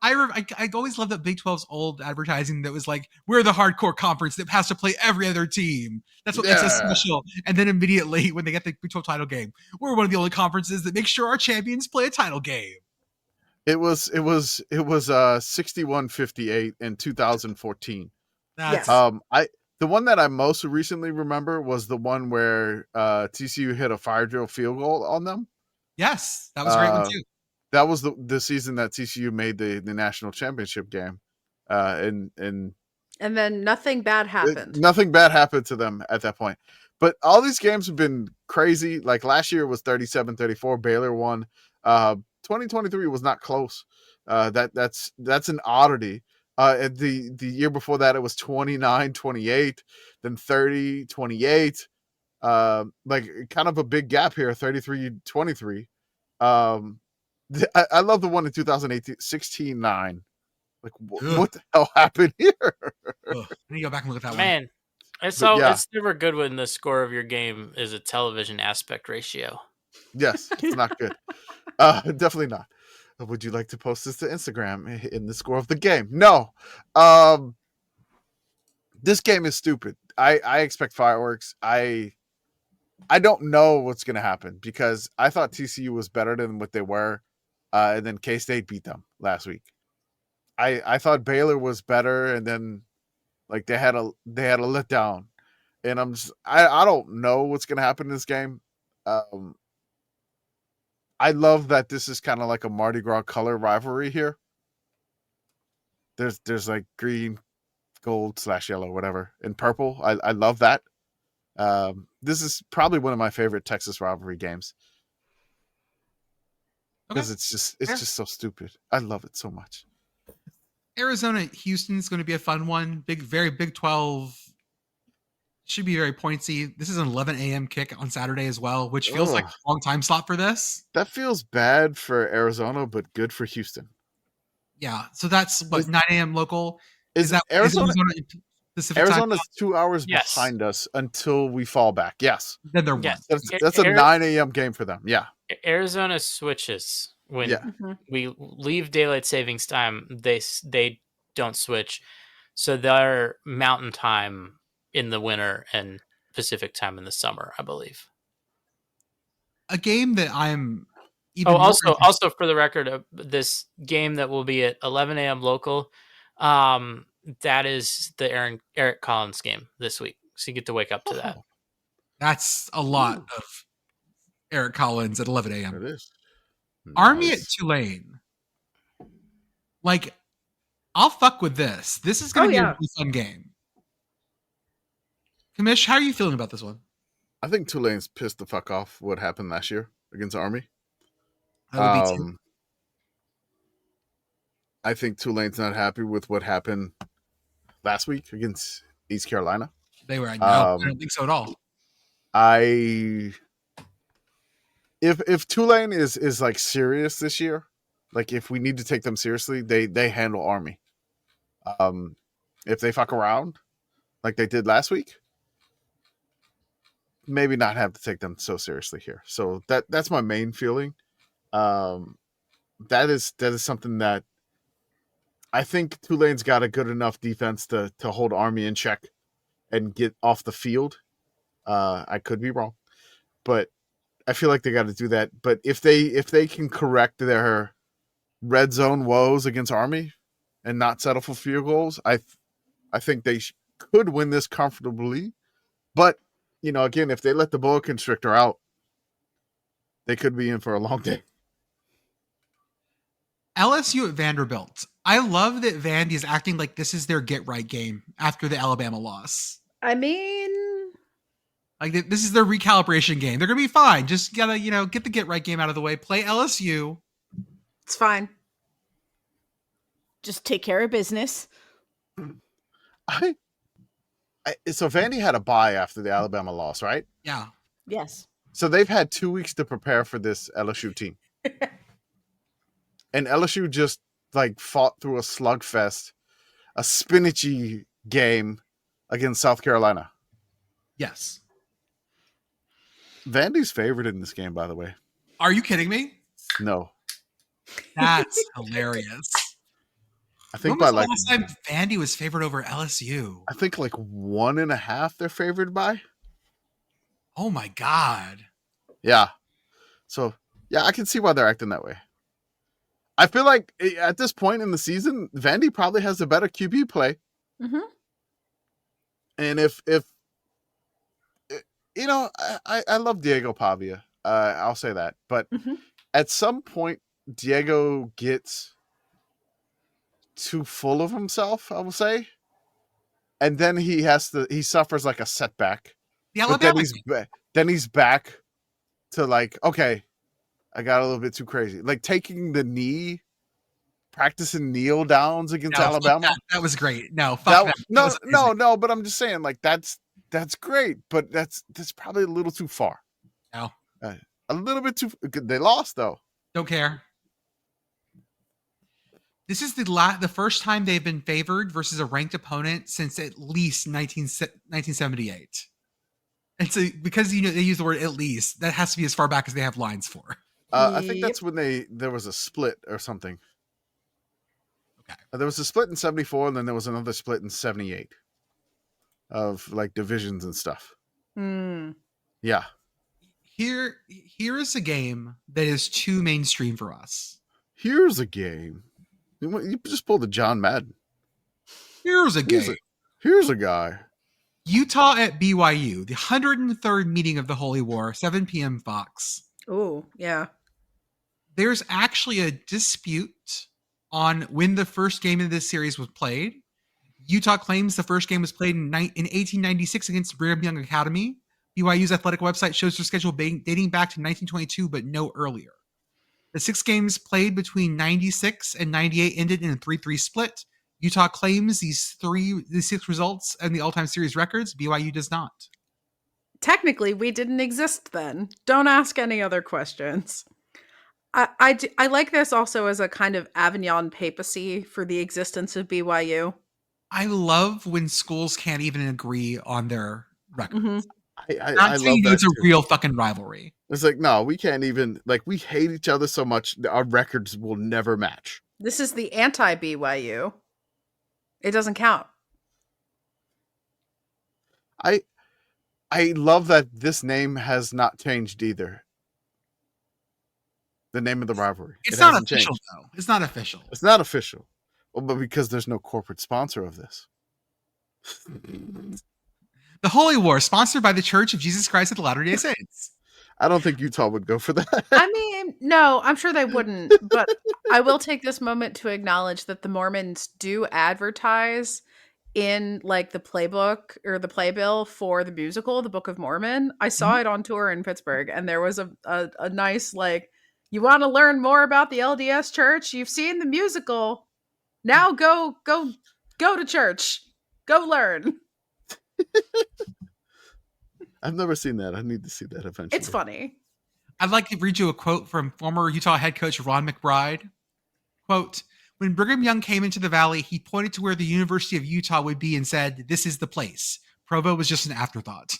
I always loved that Big 12's old advertising that was like, we're the hardcore conference that has to play every other team. That's what makes us special. And then immediately when they get the Big 12 title game, we're one of the only conferences that make sure our champions play a title game. It was 61-58 in 2014. That's The one that I most recently remember was the one where TCU hit a fire drill field goal on them. Yes, that was a great one too. That was the season that TCU made the national championship game. And then nothing bad happened. Nothing bad happened to them at that point. But all these games have been crazy. Like last year was 37-34. Baylor won. 2023 was not close. That's an oddity. The year before that, it was 29-28, then 30-28. Like kind of a big gap here, 33-23. I love the one in 2018, 16-9. Like, what the hell happened here? I need to go back and look at that one. Man, it's never good when the score of your game is a television aspect ratio. Yes, it's not good. Definitely not. Would you like to post this to Instagram in the score of the game? No. This game is stupid. I expect fireworks. I don't know what's going to happen because I thought TCU was better than what they were. And then K-State beat them last week. I thought Baylor was better, and then like they had a letdown. And I don't know what's going to happen in this game. I love that this is kind of like a Mardi Gras color rivalry here. There's like green, gold / yellow, whatever, and purple. I love that. This is probably one of my favorite Texas rivalry games because it's just so stupid. I love it so much. Arizona Houston is going to be a fun one. Very Big 12. Should be very pointsy. This is an 11 a.m. kick on Saturday as well, which feels like a long time slot for this. That feels bad for Arizona, but good for Houston. Yeah, so that's what 9 a.m. local. Is Arizona Pacific Arizona's time? 2 hours behind us until we fall back. Yes, then they're one. That's a 9 a.m. game for them. Yeah, Arizona switches when we leave daylight savings time. They don't switch, so they're mountain time in the winter and Pacific time in the summer, I believe. A game that I'm even also for the record, this game that will be at 11 a.m. local, that is the Eric Collins game this week. So you get to wake up to that. That's a lot of Eric Collins at 11 a.m. It is. Army at Tulane. Like, I'll fuck with this. This is going to be a really fun game. Commish, how are you feeling about this one? I think Tulane's pissed the fuck off what happened last year against Army. I would be too. I think Tulane's not happy with what happened last week against East Carolina. They were. I don't think so at all. If Tulane is like serious this year, like if we need to take them seriously, they handle Army. If they fuck around like they did last week, maybe not have to take them so seriously here. So that's my main feeling. That is something that I think Tulane's got a good enough defense to hold Army in check and get off the field. I could be wrong, but I feel like they got to do that. But if they can correct their red zone woes against Army and not settle for field goals, I think they could win this comfortably. But again, if they let the boa constrictor out, they could be in for a long day. LSU at Vanderbilt. I love that Vandy is acting like this is their get-right game after the Alabama loss. I mean, like this is their recalibration game. They're going to be fine. Just gotta, get the get-right game out of the way. Play LSU. It's fine. Just take care of business. So Vandy had a bye after the Alabama loss, right? Yeah. Yes. So they've had 2 weeks to prepare for this LSU team. And LSU just like fought through a slugfest, a spinachy game against South Carolina. Yes. Vandy's favored in this game, by the way. Are you kidding me? No. That's hilarious. I think When was by the like last time Vandy was favored over LSU? I think like 1.5 they're favored by. Oh my God. Yeah. So yeah, I can see why they're acting that way. I feel like at this point in the season, Vandy probably has a better QB play. Mm-hmm. And if you know, I love Diego Pavia. I'll say that. But at some point, Diego gets too full of himself, I will say. And then he suffers like a setback. The But then he's back to like, okay, I got a little bit too crazy. Like taking the knee, practicing kneel downs against Alabama. That was great. No, fuck that. No, but I'm just saying, like, that's great, but that's probably a little too far. No. A little bit too. They lost though. Don't care. This is the first time they've been favored versus a ranked opponent since at least 1978. And so because they use the word at least, that has to be as far back as they have lines for. I think that's when there was a split or something. Okay. There was a split in 74, and then there was another split in 78 of like divisions and stuff. Yeah. Here is a game that is too mainstream for us. Here's a game. You just pulled the John Madden. Here's a game. Here's a guy. Utah at BYU, the 103rd meeting of the Holy War, 7 p.m. Fox. Oh, yeah. There's actually a dispute on when the first game of this series was played. Utah claims the first game was played in 1896 against Brigham Young Academy. BYU's athletic website shows their schedule dating back to 1922, but no earlier. The 6 games played between 96 and 98 ended in a 3-3 split. Utah claims these 6 results and the all-time series records. BYU does not. Technically, we didn't exist then. Don't ask any other questions. I like this also as a kind of Avignon papacy for the existence of BYU. I love when schools can't even agree on their records. I love that. It's a real fucking rivalry. It's like, no, we can't even, like, we hate each other so much that our records will never match. This is the anti-BYU. It doesn't count. I love that this name has not changed either. The name of the rivalry. It's not official, though. It's not official. It's not official. Well, but because there's no corporate sponsor of this. The Holy War, sponsored by the Church of Jesus Christ of the Latter-day Saints. I don't think Utah would go for that. I mean, no, I'm sure they wouldn't. But I will take this moment to acknowledge that the Mormons do advertise in like the playbook or the playbill for the musical, The Book of Mormon. I saw it on tour in Pittsburgh, and there was a nice like, you want to learn more about the LDS Church? You've seen the musical. Now go to church. Go learn. I've never seen that. I need to see that eventually. It's funny. I'd like to read you a quote from former Utah head coach Ron McBride. Quote, when Brigham Young came into the Valley, he pointed to where the University of Utah would be and said, this is the place. Provo was just an afterthought.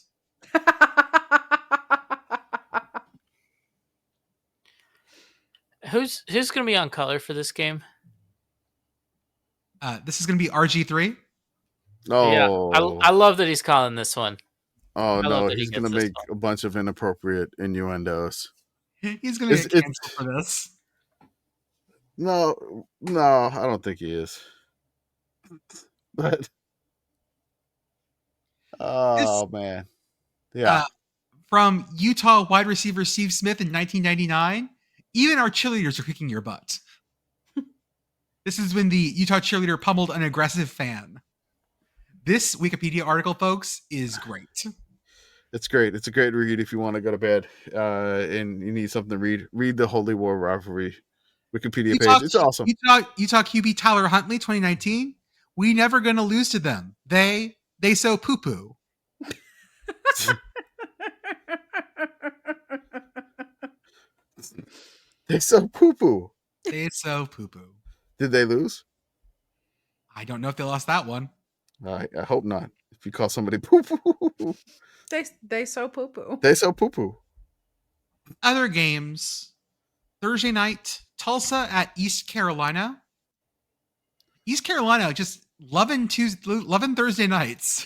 Who's going to be on color for this game? This is going to be RG3. Oh, yeah, I love that he's calling this one. Oh no, he's going to make a bunch of inappropriate innuendos. He's going to get canceled for this. No, I don't think he is. But man, yeah. From Utah wide receiver Steve Smith in 1999, even our cheerleaders are kicking your butt. This is when the Utah cheerleader pummeled an aggressive fan. This Wikipedia article, folks, is great. It's great. It's a great read if you want to go to bed and you need something to read. Read the Holy War Rivalry Wikipedia page. It's awesome. Utah QB Tyler Huntley, 2019. We never gonna lose to them. They so poo poo. They so poo poo. They so poo poo. Did they lose? I don't know if they lost that one. I hope not. If you call somebody poo poo, They so poo poo. they so poo poo. Other games. Thursday night, Tulsa at East Carolina. East Carolina just loving Thursday nights.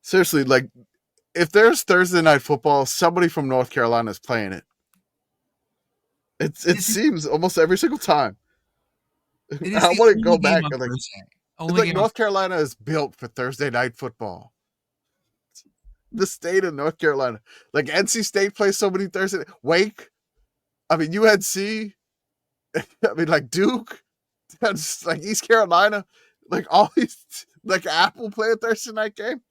Seriously, like, if there's Thursday night football, somebody from North Carolina is playing it. It seems almost every single time. I want to go back and like, it's like North Carolina is built for Thursday night football. The state of North Carolina, like NC State plays so many Thursday. Wake, I mean UNC, I mean like Duke, that's like East Carolina, like all these, like Apple play a Thursday night game.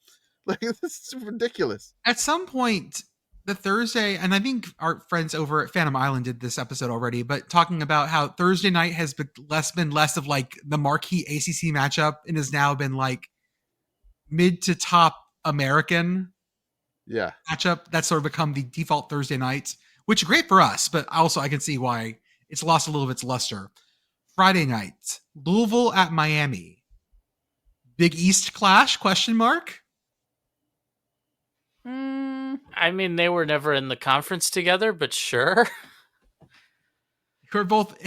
Like, this is ridiculous. At some point, the Thursday, and I think our friends over at Phantom Island did this episode already, but talking about how Thursday night has been less of like the marquee ACC matchup and has now been like mid to top American matchup. That's sort of become the default Thursday night, which is great for us, but also I can see why it's lost a little of its luster. Friday night, Louisville at Miami. Big East clash, question mark? I mean, they were never in the conference together, but sure. We're both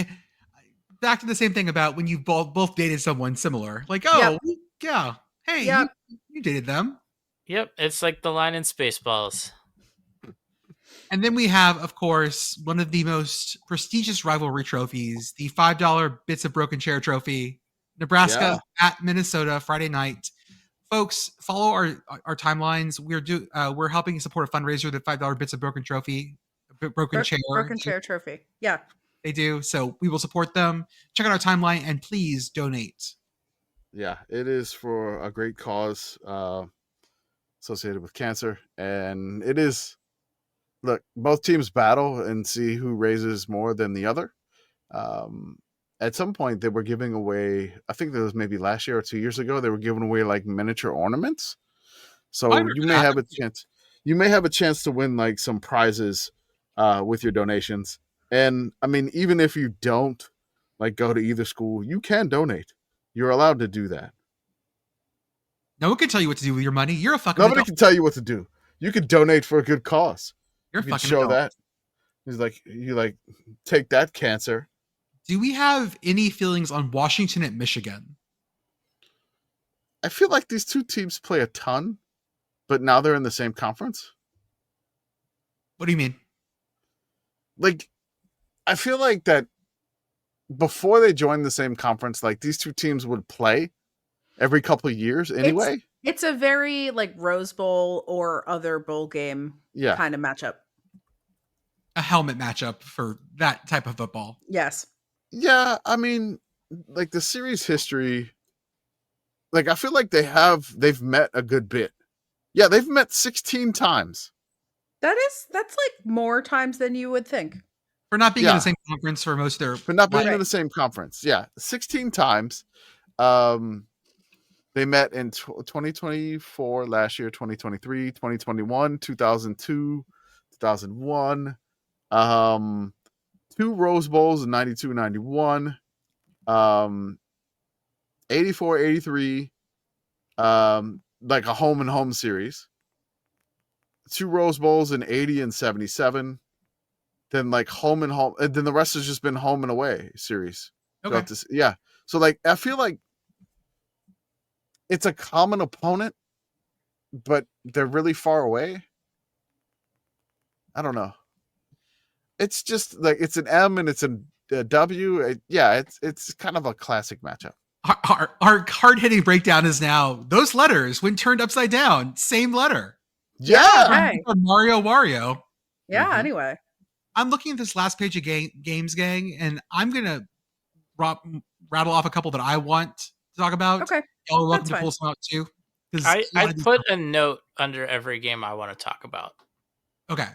back to the same thing about when you both dated someone similar. Like, oh, yeah. Hey, you dated them. Yep, it's like the line in Spaceballs. And then we have, of course, one of the most prestigious rivalry trophies, the $5 Bits of Broken Chair Trophy. Nebraska at Minnesota, Friday night. Folks, follow our timelines. We're helping support a fundraiser, the $5 Bits of Broken Trophy, Broken Chair Trophy. Yeah, they do. So we will support them. Check out our timeline and please donate. Yeah, it is for a great cause associated with cancer, and it is. Look, both teams battle and see who raises more than the other. At some point, they were giving away, I think it was maybe last year or 2 years ago, they were giving away like miniature ornaments. So you may have a chance. You may have a chance to win like some prizes with your donations. And I mean, even if you don't like go to either school, you can donate. You're allowed to do that. No one can tell you what to do with your money. You're a fucking Nobody adult. can tell you what to do. You can donate for a good cause. You're you fucking show adult. that. He's like, you like take that cancer. Do we have any feelings on Washington at Michigan? I feel like these two teams play a ton, but now they're in the same conference. What do you mean? Like, I feel like that before they joined the same conference, like these two teams would play every couple of years anyway. It's a very like Rose Bowl or other bowl game kind of matchup. A helmet matchup for that type of football. Yes. Yeah, I mean, like the series history, like I feel like they've met a good bit. Yeah, they've met 16 times. That's like more times than you would think. For not being in the same conference for most of their... For not being in the same conference. Yeah, 16 times. They met in 2024, last year, 2023, 2021, 2002, 2001. 2 Rose Bowls in 92, 91, 84, 83, like a home and home series. 2 Rose Bowls in 80 and 77. Then like home and home, and then the rest has just been home and away series. Okay. Yeah. So like I feel like it's a common opponent, but they're really far away. I don't know. It's just like it's an M and it's a W. It's kind of a classic matchup. Our hard-hitting breakdown is now those letters when turned upside down, same letter. Yeah. Hey. Mario Wario. Yeah. Anyway, I'm looking at this last page of games, gang, and I'm gonna rattle off a couple that I want to talk about. Okay. Y'all are welcome to pull some out too. I put a note under every game I want to talk about. Okay.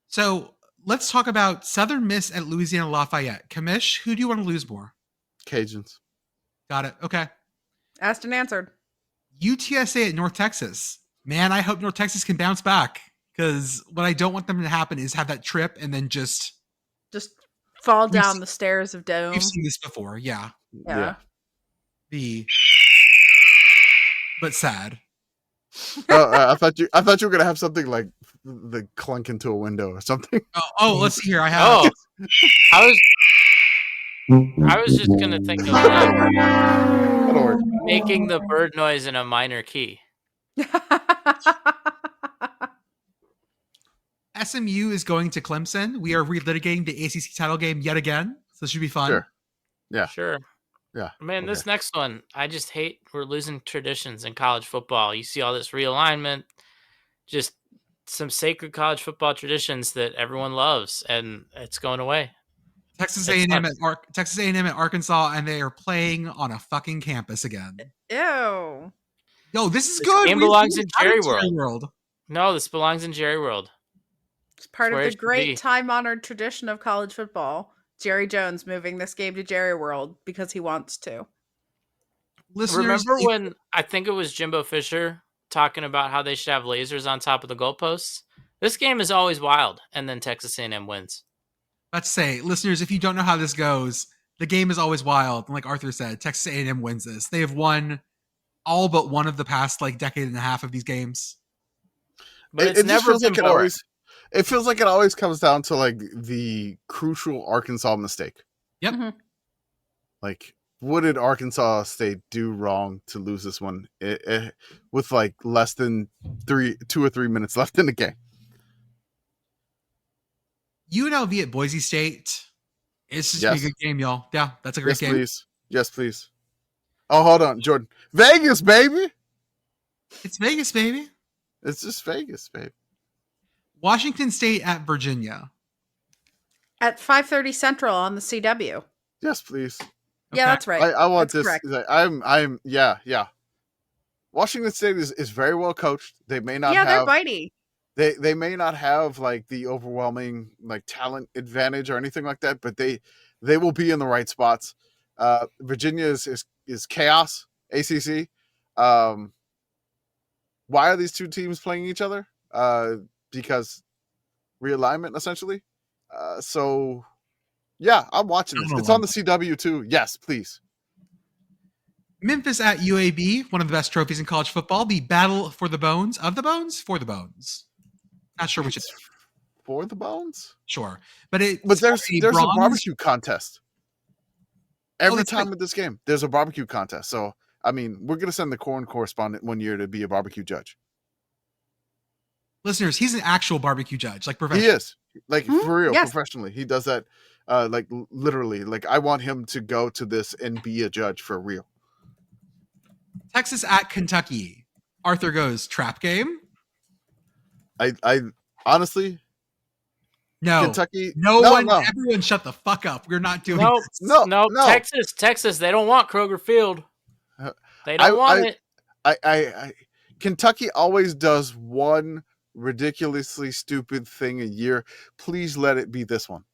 So let's talk about Southern Miss at Louisiana Lafayette. Commish, who do you want to lose more? Cajuns. Got it. Okay. asked and answered. UTSA at North Texas. Man, I hope North Texas can bounce back because what I don't want them to happen is have that trip and then just Fall We've down seen- the stairs of Dome. You've seen this before, yeah. Yeah. But sad. I thought you were gonna have something like the clunk into a window or something. Let's see here. I have. Oh, I was just gonna think of That'll work. making the bird noise in a minor key. SMU is going to Clemson. We are relitigating the ACC title game yet again. So this should be fun. Sure. Yeah. Sure. Yeah. Man, okay. this next one, I just hate we're losing traditions in college football. You see all this realignment, just some sacred college football traditions that everyone loves, and it's going away. Texas A&M at Arkansas, and they are playing on a fucking campus again. Ew. No, this is This good. game We belongs in got Jerry it, World. No, this belongs in Jerry World. It's part where of it the should great be. time-honored tradition of college football. Jerry Jones moving this game to Jerry World because he wants to. Listeners, Remember when I think it was Jimbo Fisher talking about how they should have lasers on top of the goalposts? This game is always wild, and then Texas A&M wins. let's say, listeners, if you don't know how this goes, the game is always wild. And like Arthur said, Texas A&M wins this. They have won all but one of the past like decade and a half of these games. But it's just never feels been like boring. it feels like it always comes down to like the crucial Arkansas mistake. Yep. Mhm. Like, what did Arkansas State do wrong to lose this one with like less than 2 or 3 minutes left in the game? UNLV at Boise State. It's just a good game, y'all. Yeah, that's a great game. Please. Yes, please. Oh, hold on, Jordan. Vegas, baby. It's Vegas, baby. It's just Vegas, baby. Washington State at Virginia. At 5:30 Central on the CW. Yes, please. Yeah, Okay. that's right. I want That's this. correct. Yeah. Washington State is very well coached. They may not Yeah, they're have bitey. they may not have like the overwhelming like talent advantage or anything like that, but they will be in the right spots. Virginia is chaos. ACC. Why are these two teams playing each other? Because realignment, essentially. So yeah, I'm watching this. It's on the CW too. Yes, please. Memphis at UAB, one of the best trophies in college football. The battle for the bones of the bones for the bones. Not sure which it's For the bones. sure, but But there's a bronze. barbecue contest every that's time right. with this game. There's a barbecue contest. So I mean, we're gonna send the corn correspondent one year to be a barbecue judge. Listeners, he's an actual barbecue judge, like professional. He is like Mhm. for real, Yes. professionally. He does that, like literally. Like I want him to go to this and be a judge for real. Texas at Kentucky. Arthur goes trap game. I honestly, No, Kentucky. no no, one. no. Everyone, shut the fuck up. We're not doing No, this. No. Texas, they don't want Kroger Field. Uh, They don't want it. I Kentucky always does one ridiculously stupid thing a year. Please let it be this one.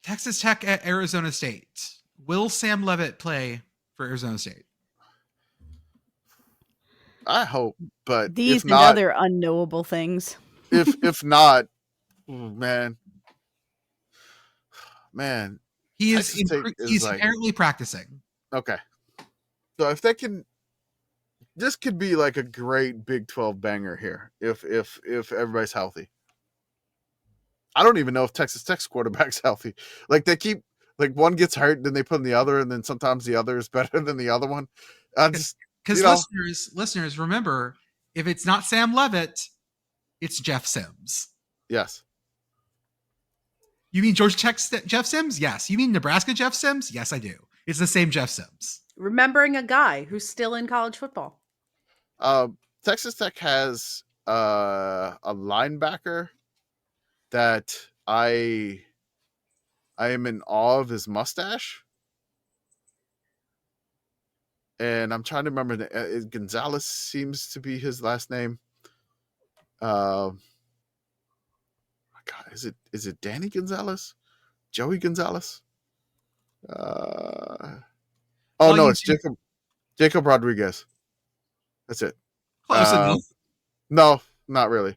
Texas Tech at Arizona State. Will Sam Levitt play for Arizona State? I hope, but These if and not, other unknowable things. if not, man, He is. Texas Tech is He's like- apparently practicing. okay. So if they can, this could be like a great Big 12 banger here. If everybody's healthy, I don't even know if Texas Tech's quarterback's healthy. Like they keep like one gets hurt, then they put in the other, and then sometimes the other is better than the other one. Because you know- listeners, remember, if it's not Sam Levitt, it's Jeff Sims. Yes. You mean Georgia Tech Jeff Sims? Yes. You mean Nebraska Jeff Sims? Yes, I do. It's the same Jeff Sims. Remembering a guy who's still in college football. Texas Tech has a linebacker that I am in awe of his mustache. And I'm trying to remember Gonzalez seems to be his last name. God, is it Danny Gonzalez? Joey Gonzalez? No, it's Jacob Rodriguez. That's it. Close enough. No, not really.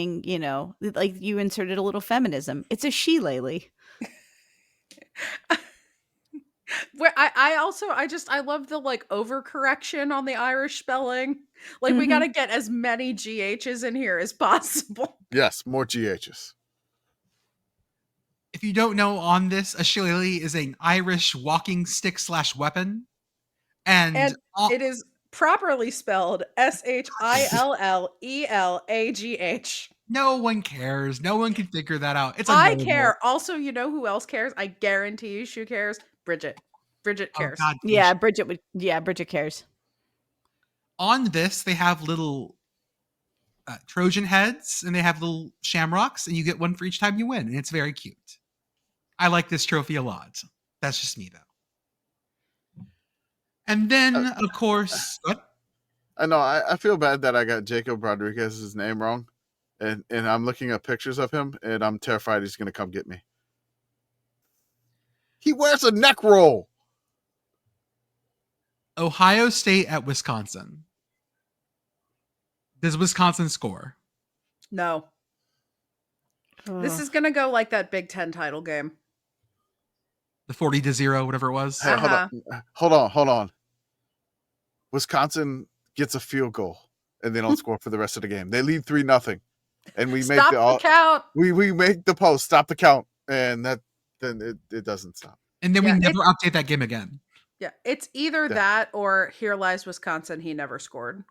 saying, like you inserted a little feminism. It's a shillelagh. Where I love the like overcorrection on the Irish spelling. Like we got to get as many GHs in here as possible. Yes, more GHs. If you don't know on this, a shillelagh is an Irish walking stick / weapon. And it is properly spelled SHILLELELAGH. No one cares. No one can figure that out. It's I care. Also, you know who else cares? I guarantee you she cares. Bridget. Bridget cares. Oh, God, Yeah, Bridget cares. On this, they have little Trojan heads and they have little shamrocks, and you get one for each time you win, and it's very cute. I like this trophy a lot. That's just me, though. And then, of course, what? I know. I feel bad that I got Jacob Rodriguez's name wrong, and I'm looking at pictures of him, and I'm terrified he's going to come get me. He wears a neck roll. Ohio State at Wisconsin. Does Wisconsin score? No. This is going to go like that Big Ten title game. The 40-0, whatever it was. Hey, hold on. Wisconsin gets a field goal, and they don't score for the rest of the game. They lead 3-0, and we Stop make the count. We make the post. Stop the count, and then it doesn't stop. And then we never update that game again. Yeah, it's either that or Here Lies Wisconsin. He never scored.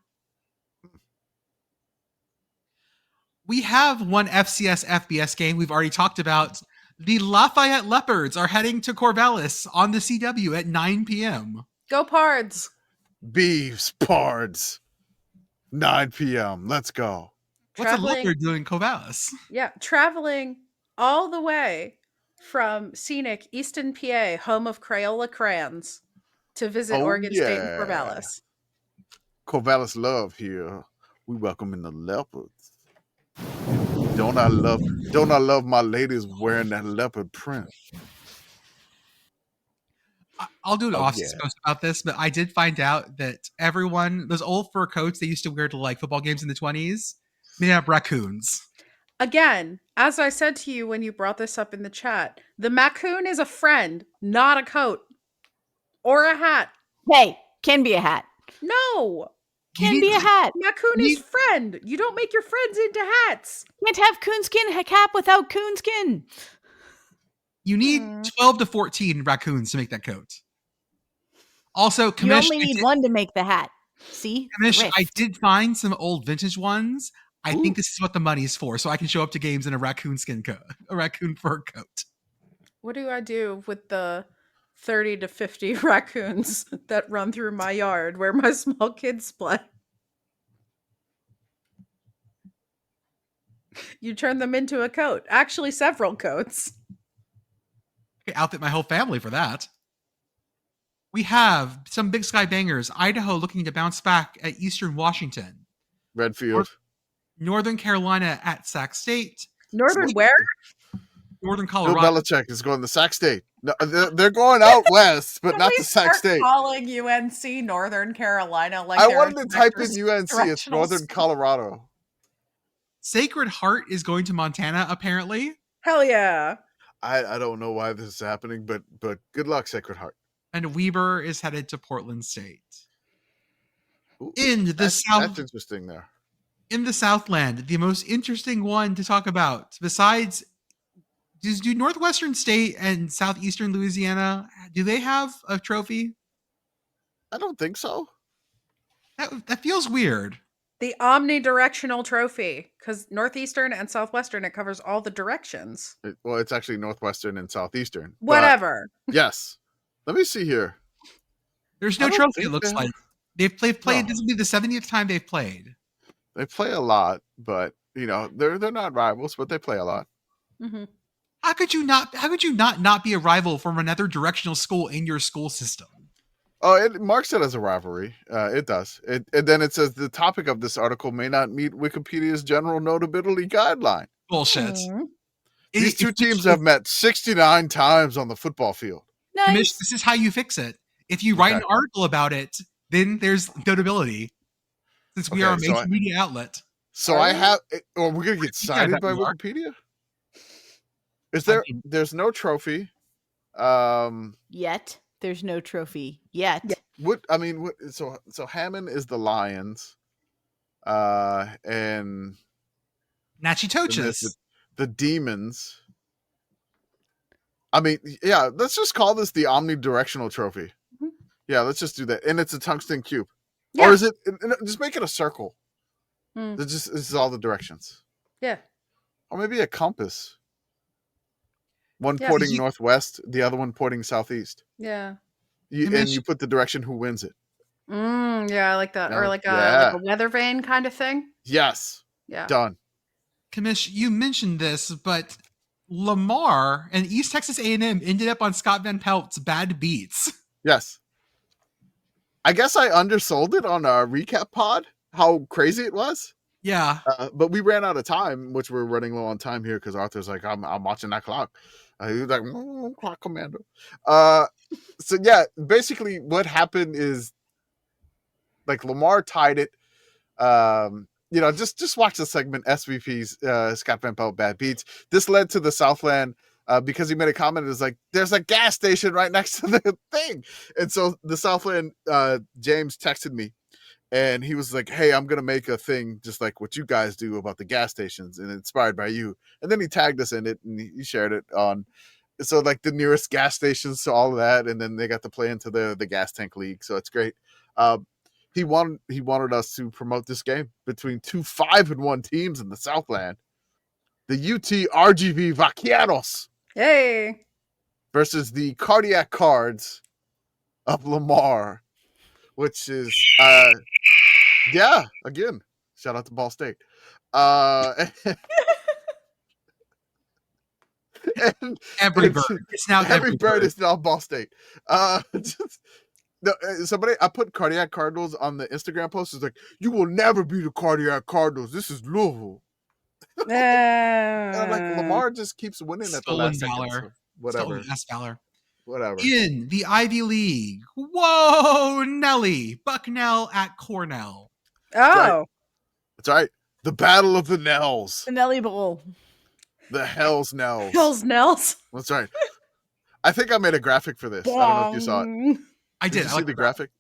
We have one FCS FBS game we've already talked about. The Lafayette Leopards are heading to Corvallis on the CW at 9 p.m. Go Pards. Beeves, Pards. 9 p.m. Let's go. What's a leopard doing in Corvallis? Yeah, traveling all the way from scenic Easton, PA, home of Crayola crayons, to visit Oregon State and Corvallis. Corvallis love here. We welcome in the leopards. Don't I love my ladies wearing that leopard print? I'll do an off-post about this, but I did find out that those old fur coats they used to wear to like football games in the 1920s, made out of raccoons. Again, as I said to you when you brought this up in the chat, the raccoon is a friend, not a coat or a hat. Hey, can be a hat. No. Can be a hat. Raccoon is friend. You don't make your friends into hats. Can't have coonskin cap without coonskin. You need 12 to 14 raccoons to make that coat. Also, Commish, you only need one to make the hat. See? Commish, I did find some old vintage ones. I think this is what the money is for, so I can show up to games in a raccoon a raccoon fur coat. What do I do with the 30 to 50 raccoons that run through my yard where my small kids play? You turn them into a coat. Actually, several coats. could outfit my whole family for that. We have some Big Sky bangers. Idaho looking to bounce back at Eastern Washington. Redfield. Northern Carolina at Sac State. Northern where? Northern Bill Colorado. Belichick is going to Sac State. No, they're going out west, but Can not we to Sac start State. calling UNC Northern Carolina like I they're wanted to type in directional- UNC. It's directional Northern school? Colorado. Sacred Heart is going to Montana, apparently. Hell yeah. I don't know why this is happening, but good luck, Sacred Heart. And Weber is headed to Portland State. Ooh, In the that's interesting there. In the Southland, the most interesting one to talk about, besides, do Northwestern State and Southeastern Louisiana, do they have a trophy? I don't think so. That feels weird. The omnidirectional trophy, because Northeastern and Southwestern, it covers all the directions. Well, it's actually Northwestern and Southeastern. but Whatever. yes. Let me see here. There's I no don't trophy, think it looks they like. They've played. No. This will be the 70th time they've played. They play a lot, but they're not rivals, but they play a lot. Mm-hmm. How could you not be a rival from another directional school in your school system? Oh, it marks it as a rivalry. It does. And then it says the topic of this article may not meet Wikipedia's general notability guideline. Bullshit. Mm-hmm. These two teams have met 69 times on the football field. Commish, this is how you fix it. If you write an article about it, then there's notability. Since we are a major media outlet. So I have. We're gonna get cited by Wikipedia. Is there? There's no trophy. Yet. There's no trophy yet. What I mean, what? So Hammond is the Lions, and Natchitoches. The Demons. I mean, yeah. Let's just call this the omnidirectional trophy. Mm-hmm. Yeah, let's just do that. And it's a tungsten cube, Yeah. or is it? Just make it a circle. Mm. This is all the directions. Yeah. Or maybe a compass. One Yeah, pointing northwest, the other one pointing southeast. Yeah. And you put the direction who wins it. Yeah, I like that. Or like Yeah. a weather vane kind of thing. Yes. Yeah. Done. Commish, you mentioned this, but Lamar and East Texas A&M ended up on Scott Van Pelt's Bad Beats. Yes. I guess I undersold it on our recap pod, how crazy it was. Yeah. But we ran out of time, which we're running low on time here because Arthur's like, I'm watching that clock. He was like, clock commando. So yeah, basically what happened is like Lamar tied it. Just watch the segment SVP's Scott Van Pelt Bad Beats. This led to the Southland because he made a comment. It was like, there's a gas station right next to the thing. And so the Southland, James texted me and he was like, hey, I'm going to make a thing just like what you guys do about the gas stations and inspired by you. And then he tagged us in it and he shared it on. So like the nearest gas stations to all of that. And then they got to play into the gas tank league. So it's great. He wanted us to promote this game between two 5-1 teams in the Southland. The UTRGV Vaqueros. Hey. Versus the Cardiac Cards of Lamar, which is, again, shout out to Ball State. And every bird. It's now every bird is now Ball State. Somebody, I put Cardiac Cardinals on the Instagram post. It's like, you will never be the Cardiac Cardinals. This is Louisville. And I'm like, Lamar just keeps winning at the last second. So whatever. Valor. Whatever. In the Ivy League. Whoa, Nelly. Bucknell at Cornell. Oh. That's right. The Battle of the Nells. The Nelly Bowl. The Hell's Nells. Hell's Nells. That's right. I think I made a graphic for this. I don't know if you saw it. I did. You see the graphic?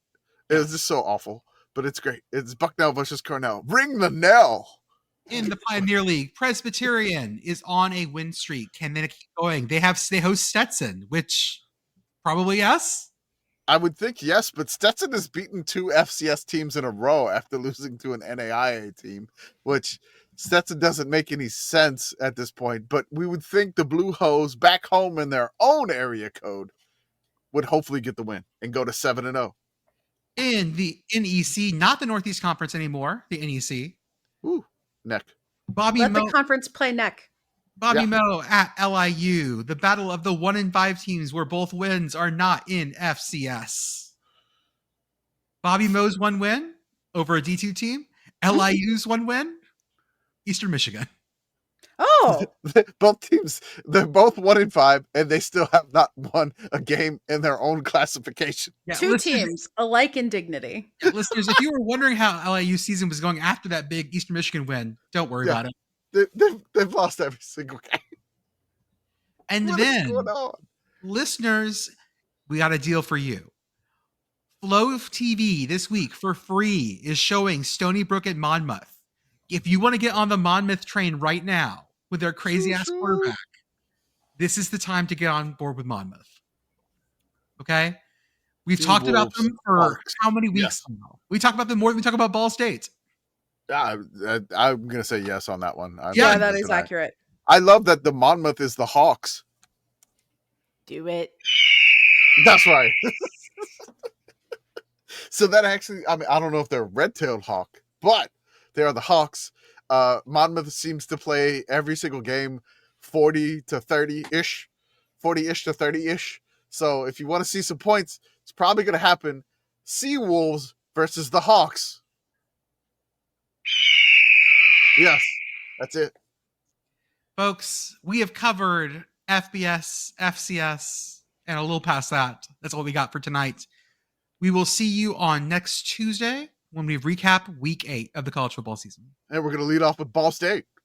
It was just so awful, but it's great. It's Bucknell versus Cornell. Ring the knell. In the Pioneer League, Presbyterian is on a win streak. Can they keep going? They host Stetson, which probably yes. I would think yes, but Stetson has beaten 2 FCS teams in a row after losing to an NAIA team, which Stetson doesn't make any sense at this point. But we would think the Blue Hose back home in their own area code would hopefully get the win and go to 7-0. In the NEC, not the Northeast Conference anymore, the NEC. Ooh, neck. Bobby Let Mo- the conference play neck. Bobby Yeah. Moe at LIU. The battle of the 1-5 teams where both wins are not in FCS. Bobby Moe's 1 win over a D2 team. LIU's 1 win, Eastern Michigan. Oh, Both teams, they're both 1-5, and they still have not won a game in their own classification. Yeah, two listeners, teams alike in dignity. listeners, if you were wondering how LIU season was going after that big Eastern Michigan win, don't worry Yeah. about it. They've lost every single game. And What is then, going on? listeners, we got a deal for you. Flow of TV this week for free is showing Stony Brook at Monmouth. If you want to get on the Monmouth train right now with their crazy ass quarterback, this is the time to get on board with Monmouth. Okay? We've talked about them for Hawks. how many weeks now? We talk about them more than we talk about Ball State. I'm going to say yes on that one. I'm Yeah, not that gonna is deny. accurate. I love that the Monmouth is the Hawks. Do it. That's right. So that actually, I mean, I don't know if they're red-tailed hawk, but they are the Hawks. Monmouth seems to play every single game 40 to 30-ish, 40-ish to 30-ish. So if you want to see some points, it's probably going to happen. Sea Wolves versus the Hawks. Yes, that's it. Folks, we have covered FBS, FCS, and a little past that. That's all we got for tonight. We will see you on next Tuesday when we recap week 8 of the college football season. And we're going to lead off with Ball State.